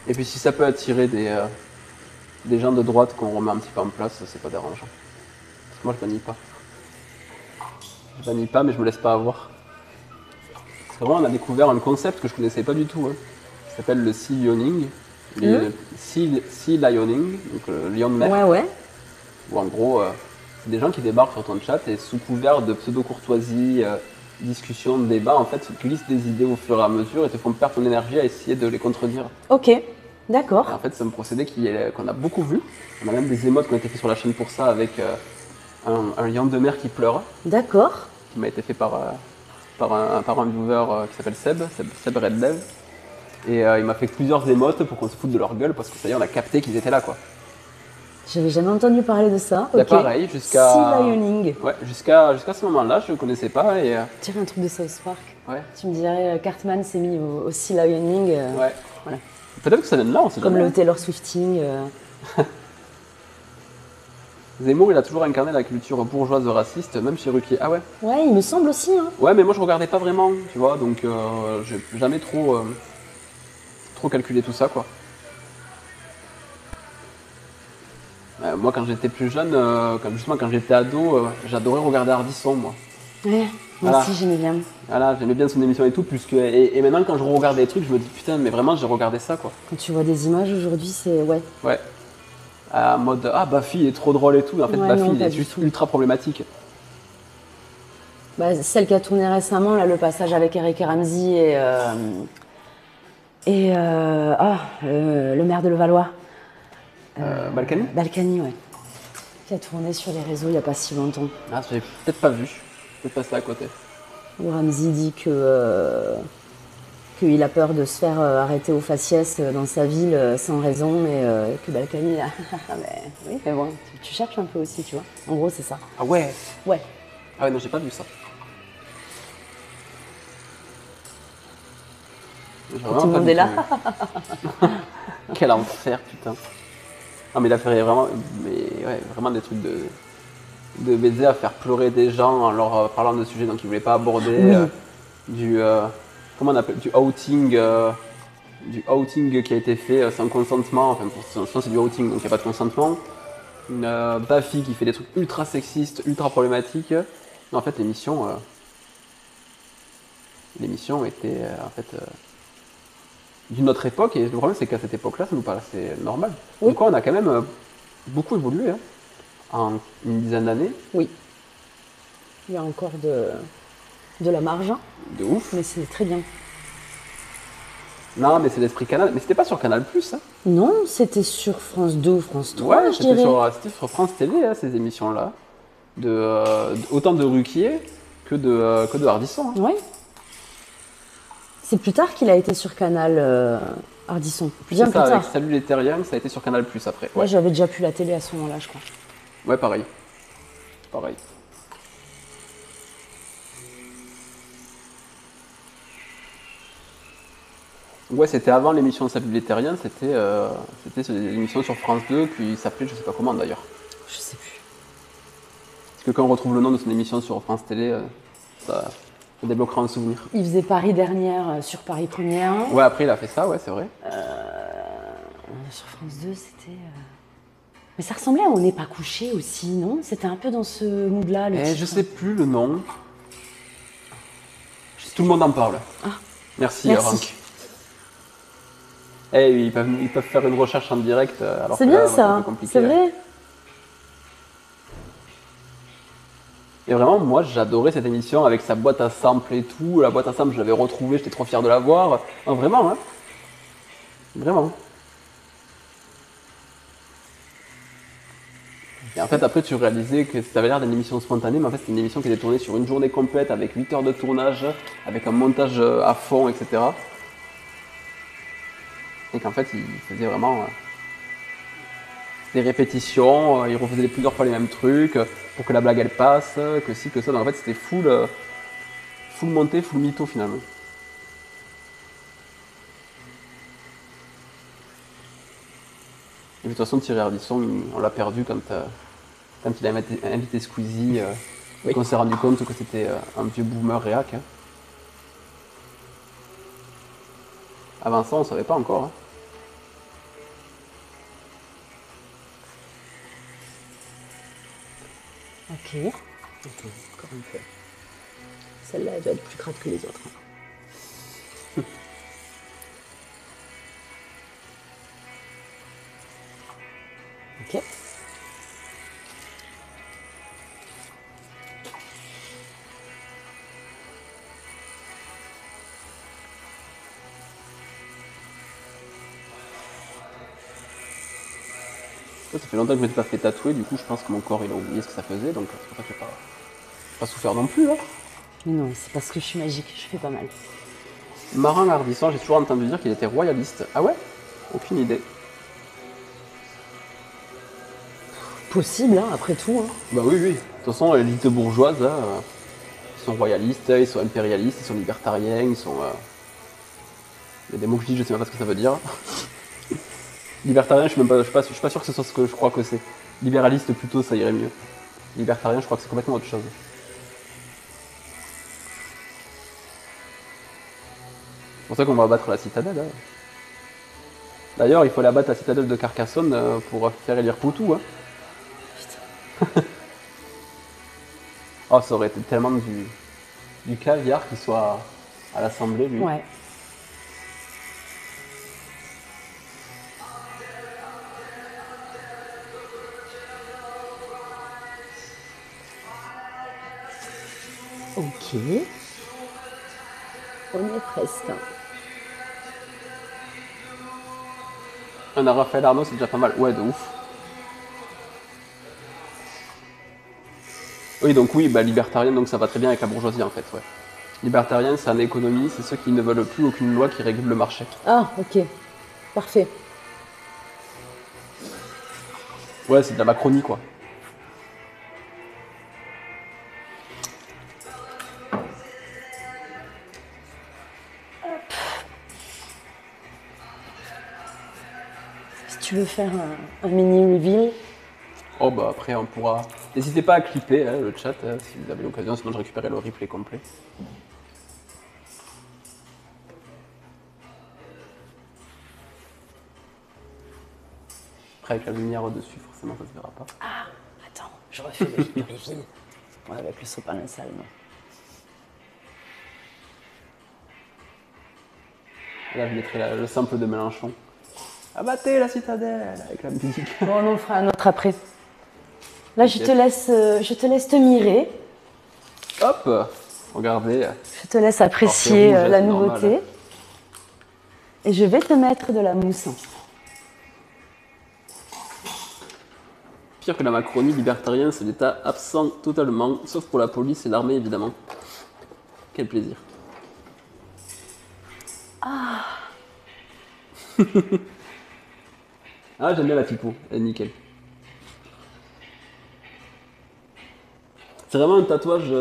Et puis si ça peut attirer des gens de droite qu'on remet un petit peu en place, c'est pas dérangeant. Parce que moi je bannis pas. Je bannis pas, mais je me laisse pas avoir. Parce que vraiment on a découvert un concept que je connaissais pas du tout, hein, qui s'appelle le sea lioning. Sea lioning, donc le lion de mer. Ouais, ouais. Où en gros, c'est des gens qui débarquent sur ton chat et sous couvert de pseudo-courtoisie, discussion, débat, en fait, ils glissent des idées au fur et à mesure et te font perdre ton énergie à essayer de les contredire. Ok, d'accord. Et en fait, c'est un procédé qu'on a beaucoup vu. On a même des émotes qui ont été faits sur la chaîne pour ça avec un lion de mer qui pleure. D'accord. Qui m'a été fait par un viewer qui s'appelle Seb Redlev. Et il m'a fait plusieurs émotes pour qu'on se foute de leur gueule parce que ça y est, on a capté qu'ils étaient là, quoi. J'avais jamais entendu parler de ça. Bah, Ok. pareil, jusqu'à. Sea lioning. Ouais, jusqu'à ce moment-là, je ne connaissais pas. Et, Tu dirais un truc de South Park. ouais. Tu me dirais, Cartman s'est mis au sea lioning. Ouais. Voilà. Peut-être que ça vient de là, on sait Comme jamais. le Taylor Swifting. Zemmour, il a toujours incarné la culture bourgeoise raciste, même chez Ruquier. Ah ouais? Ouais, il me semble aussi. Hein. Ouais, mais moi je regardais pas vraiment, tu vois, donc j'ai jamais trop calculé tout ça, quoi. Moi, quand j'étais plus jeune, quand j'étais ado, j'adorais regarder Ardisson, moi. Ouais, moi Voilà. aussi j'aimais bien. Voilà, j'aimais bien son émission et tout, et maintenant quand je regarde des trucs, je me dis putain, mais vraiment j'ai regardé ça, quoi. Quand tu vois des images aujourd'hui, c'est. Ouais. Ouais. En mode, ah Baffy est trop drôle et tout, mais en fait Ouais, Baffy non, il pas est du juste tout. ultra problématique. Bah, celle qui a tourné récemment, là, le passage avec Eric et Ramsey le maire de Levallois. Balkany? Balkany, ouais. Qui a tourné sur les réseaux il n'y a pas si longtemps. Ah, j'ai peut-être pas vu, peut-être passé à côté. Où Ramsey dit qu'il a peur de se faire arrêter au faciès dans sa ville sans raison, mais que Balkany, oui, mais bon, tu cherches un peu aussi, tu vois. En gros, c'est ça. Ah ouais? Ouais. Ah ouais, non, j'ai pas vu ça. J'ai vraiment Tout le pas monde du est là. tout. Quel enfer, putain. Non, mais il a fait vraiment, vraiment des trucs de baiser à faire pleurer des gens en leur parlant de sujets dont ils voulaient pas aborder. Oui. Comment on appelle, du outing qui a été fait sans consentement. Enfin, pour l'instant, c'est du outing, donc il n'y a pas de consentement. Une Baffy qui fait des trucs ultra sexistes, ultra problématiques. En fait, l'émission était en fait d'une autre époque, et le problème c'est qu'à cette époque-là, ça nous paraissait normal. Oui. Donc on a quand même beaucoup évolué hein, en une dizaine d'années. Oui. Il y a encore de la marge, hein, De ouf. mais c'est très bien. Non, mais c'est l'esprit Canal. Mais c'était pas sur Canal+, hein. Non, c'était sur France 2 ou France 3, Ouais, je dirais. c'était sur France Télé, hein, ces émissions-là. Autant de Ruquier que de Ardisson. Hein. Oui. C'est plus tard qu'il a été sur Canal Ardisson. Bien C'est plus ça, tard. avec Salut les Terriens, ça a été sur Canal+, après. Moi, Ouais, j'avais déjà plus la télé à ce moment-là, je crois. ouais pareil. Pareil. Ouais, c'était avant l'émission Salut les Terriens, c'était l'émission sur France 2 qui s'appelait je sais pas comment d'ailleurs. Je sais plus. Parce que quand on retrouve le nom de son émission sur France Télé, ça débloquera un souvenir. Il faisait Paris dernière sur Paris première. Ouais, après il a fait ça, ouais, c'est vrai. Sur France 2, c'était. Mais ça ressemblait à On n'est pas couché aussi, non? C'était un peu dans ce mood-là, le titre. Je sais plus le nom. Tout le monde en parle. Ah. Merci. Merci. Rank. Ils peuvent faire une recherche en direct. Alors C'est que bien là, ça, un peu compliqué. c'est vrai. Et vraiment, moi, j'adorais cette émission avec sa boîte à samples et tout. La boîte à samples, je l'avais retrouvée, j'étais trop fier de l'avoir. Non, vraiment, hein. Vraiment. Et en fait, après, tu réalisais que ça avait l'air d'une émission spontanée, mais en fait, c'était une émission qui était tournée sur une journée complète avec 8 heures de tournage, avec un montage à fond, etc. Et qu'en fait, il faisait vraiment des répétitions, il refaisait plusieurs fois les mêmes trucs pour que la blague elle passe, que ci, que ça. Donc en fait, c'était full monté, full mytho finalement. de toute façon, Thierry Ardisson, on l'a perdu quand il a invité Squeezie, Oui. qu'on s'est rendu compte que c'était un vieux boomer réac. Hein. Avant ça, on ne savait pas encore. Hein. Ok. Encore une fois. Celle-là, elle doit être plus crade que les autres. Ok. Ça fait longtemps que je ne m'étais pas fait tatouer, du coup je pense que mon corps il a oublié ce que ça faisait, donc c'est pour ça que je n'ai pas souffert non plus. Hein. Mais non, c'est parce que je suis magique, je fais pas mal. Marin Ardisson, j'ai toujours entendu dire qu'il était royaliste. Ah ouais? Aucune idée. Possible, hein, après tout. Hein. Bah oui, oui. De toute façon, l'élite bourgeoise, là, ils sont royalistes, ils sont impérialistes, ils sont libertariens, ils sont... Il y a des mots que je dis, je sais même pas ce que ça veut dire. Libertarien, je suis pas sûr que ce soit ce que je crois que c'est. Libéraliste, plutôt, ça irait mieux. Libertarien, je crois que c'est complètement autre chose. C'est pour ça qu'on va abattre la citadelle. Hein. D'ailleurs, il faut aller abattre la citadelle de Carcassonne pour faire élire Poutou. Hein. Oh, ça aurait été tellement du caviar qu'il soit à l'Assemblée, lui. Ouais. Ok. On est presque. Un Raphaël Arnaud, c'est déjà pas mal. Ouais, de ouf. Oui, donc oui, bah, libertarien, donc ça va très bien avec la bourgeoisie en fait, ouais. Libertarien, c'est en économie, c'est ceux qui ne veulent plus aucune loi qui régule le marché. Ah, ok. Parfait. Ouais, c'est de la Macronie, quoi. Si tu veux faire un mini reveal. Oh bah après on pourra... N'hésitez pas à clipper hein, le chat si vous avez l'occasion, sinon je récupérerai le replay complet. Après avec la lumière au-dessus, forcément ça se verra pas. Ah, attends, je refais le reveal. Ouais, avec le sopalin sale, non. Là je mettrai le sample de Mélenchon. Abattez la citadelle avec la musique. Bon, on en fera un autre après. Là, je te laisse te mirer. Hop, regardez. Je te laisse apprécier rouge, la c'est nouveauté. normal. Et je vais te mettre de la mousse. Pire que la Macronie, libertarien, c'est l'État absent totalement, sauf pour la police et l'armée évidemment. Quel plaisir. Ah, Ah, j'aime bien la typo, elle est nickel. C'est vraiment un tatouage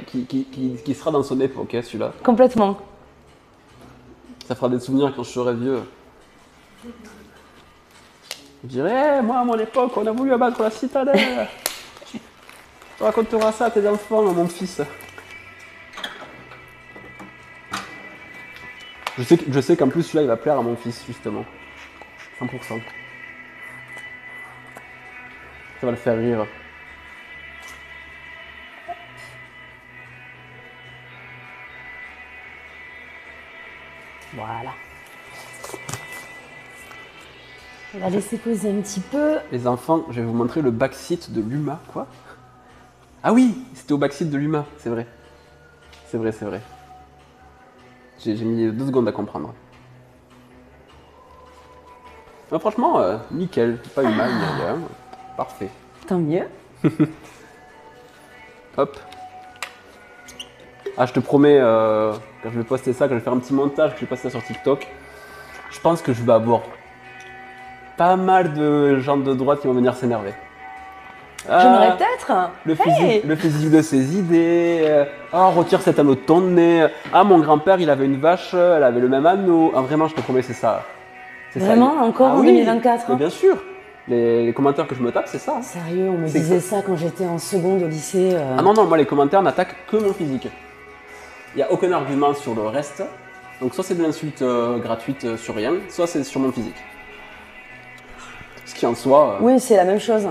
qui sera dans son époque, hein, celui-là. complètement. Ça fera des souvenirs quand je serai vieux. Je dirais, moi à mon époque, on a voulu abattre la citadelle. Tu raconteras ça à tes enfants, mon fils. Je sais qu'en plus celui-là il va plaire à mon fils, justement. 100%. Ça va le faire rire. Voilà. On va laisser poser un petit peu. Les enfants, je vais vous montrer le backseat de l'UMA. Quoi? Ah oui, c'était au backseat de l'UMA, c'est vrai. C'est vrai, c'est vrai. J'ai mis 2 secondes à comprendre. Non, franchement, nickel. Pas UMA, ni rien. Parfait. Tant mieux. Hop. Ah, je te promets, quand je vais poster ça, quand je vais faire un petit montage, que je vais passer ça sur TikTok, je pense que je vais avoir pas mal de gens de droite qui vont venir s'énerver. J'aimerais peut-être. Le physique de ses idées. Ah, retire cet anneau de ton nez. Ah, mon grand-père, il avait une vache, elle avait le même anneau. Ah, vraiment, je te promets, c'est ça. C'est ça. Vraiment, encore Ah en oui, 2024 mais bien sûr. Les commentaires que je me tape, c'est ça. Hein. Sérieux, on me disait ça quand j'étais en seconde au lycée. Ah non, non, moi les commentaires n'attaquent que mon physique. Il n'y a aucun argument sur le reste. Donc soit c'est de l'insulte gratuite sur rien, soit c'est sur mon physique. Ce qui en soi... Oui, c'est la même chose.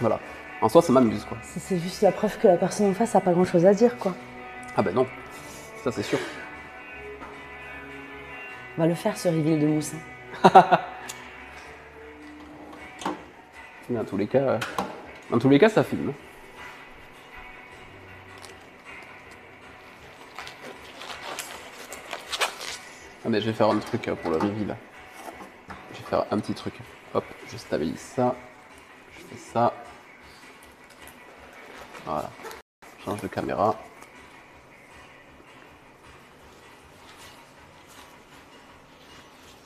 Voilà. En soi, ça m'amuse, quoi. C'est juste la preuve que la personne en face n'a pas grand-chose à dire, quoi. Ah ben non, ça c'est sûr. On va le faire, ce reveal de mousse. Hein. Mais dans tous les cas, ça filme. Attendez, je vais faire un truc pour le reveal. Je vais faire un petit truc. Hop, je stabilise ça. Je fais ça. Voilà. Je change de caméra.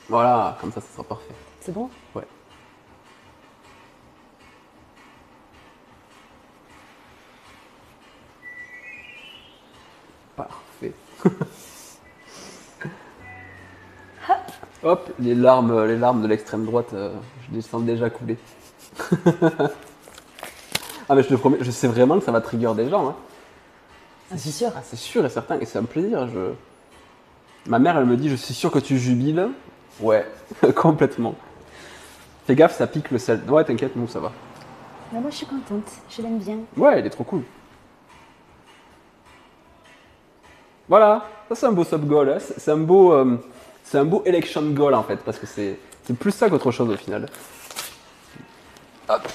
Voilà, comme ça sera parfait. C'est bon? Ouais. Parfait. Hop, les larmes de l'extrême droite, je les sens déjà couler. Ah mais je te promets, je sais vraiment que ça va trigger des gens. Hein. Ah, c'est sûr. Ah, c'est sûr et certain, et c'est un plaisir. Ma mère, elle me dit, je suis sûr que tu jubiles. Ouais, complètement. Fais gaffe, ça pique le sel. Ouais, t'inquiète, nous, ça va. Bah, moi, je suis contente, je l'aime bien. Ouais, il est trop cool. Voilà, ça c'est un beau sub goal. Hein. C'est un beau election goal en fait, parce que c'est plus ça qu'autre chose au final. Hop.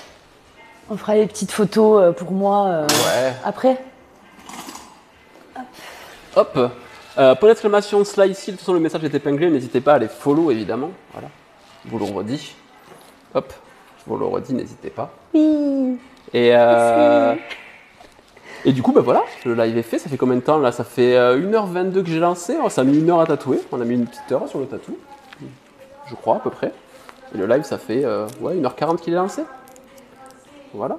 On fera les petites photos pour moi ouais. Après. Hop. Pour l'exclamation Sly ici, de toute façon le message est épinglé, n'hésitez pas à les follow évidemment. Voilà. Je vous le redis. Hop. Je vous le redis, n'hésitez pas. Oui. Et du coup, bah voilà, le live est fait. Ça fait combien de temps là? Ça fait 1h22 que j'ai lancé. Ça a mis 1 heure à tatouer. On a mis une petite heure sur le tatou. Je crois, à peu près. Et le live, ça fait ouais, 1h40 qu'il est lancé. Voilà.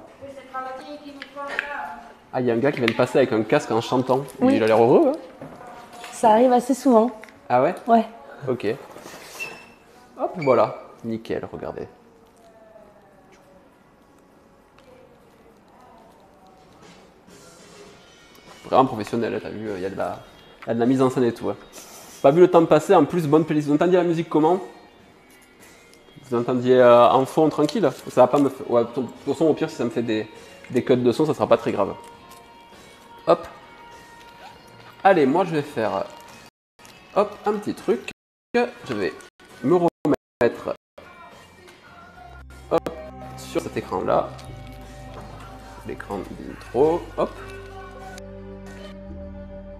Ah, il y a un gars qui vient de passer avec un casque en chantant. Oui. Il a l'air heureux, hein? Ça arrive assez souvent. Ah ouais? Ouais. Ok. Hop, voilà. Nickel, regardez. Vraiment professionnel, t'as vu, il y a de la mise en scène et tout. Hein. Pas vu le temps passer, en plus, bonne playlist. Vous entendiez la musique comment? Vous entendiez en fond, tranquille? Ça va pas me faire... Ouais, de toute façon, au pire, si ça me fait des cuts de son, ça sera pas très grave. Hop. Allez, moi, je vais faire... Hop, un petit truc. Je vais me remettre... Hop, sur cet écran-là. L'écran d'intro. Hop.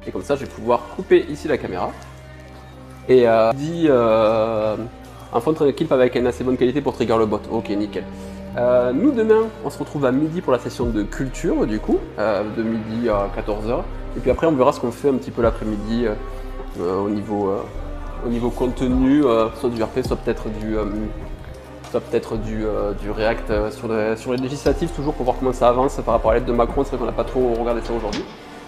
Et comme ça, je vais pouvoir couper ici la caméra. Et dit un fond très clip avec une assez bonne qualité pour trigger le bot. Ok, nickel. Nous, demain, on se retrouve à midi pour la session de culture, du coup, de midi à 14h. Et puis après, on verra ce qu'on fait un petit peu l'après-midi au niveau contenu, soit du RP, soit peut-être du React sur les législatives, toujours pour voir comment ça avance par rapport à l'aide de Macron. C'est vrai qu'on n'a pas trop regardé ça aujourd'hui.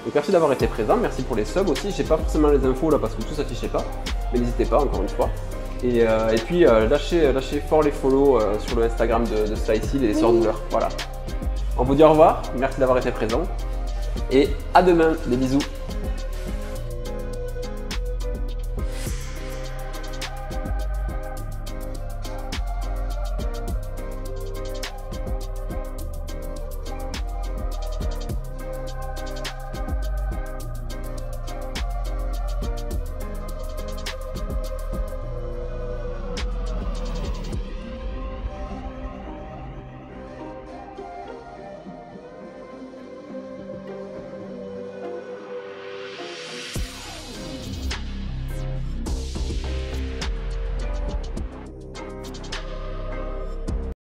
Donc merci d'avoir été présent, merci pour les subs aussi. J'ai pas forcément les infos là parce que tout s'affichait pas, mais n'hésitez pas encore une fois. Et puis lâchez fort les follow sur le Instagram de Slicy et les sœurs douleurs. Voilà. On vous dit au revoir, merci d'avoir été présent et à demain, des bisous.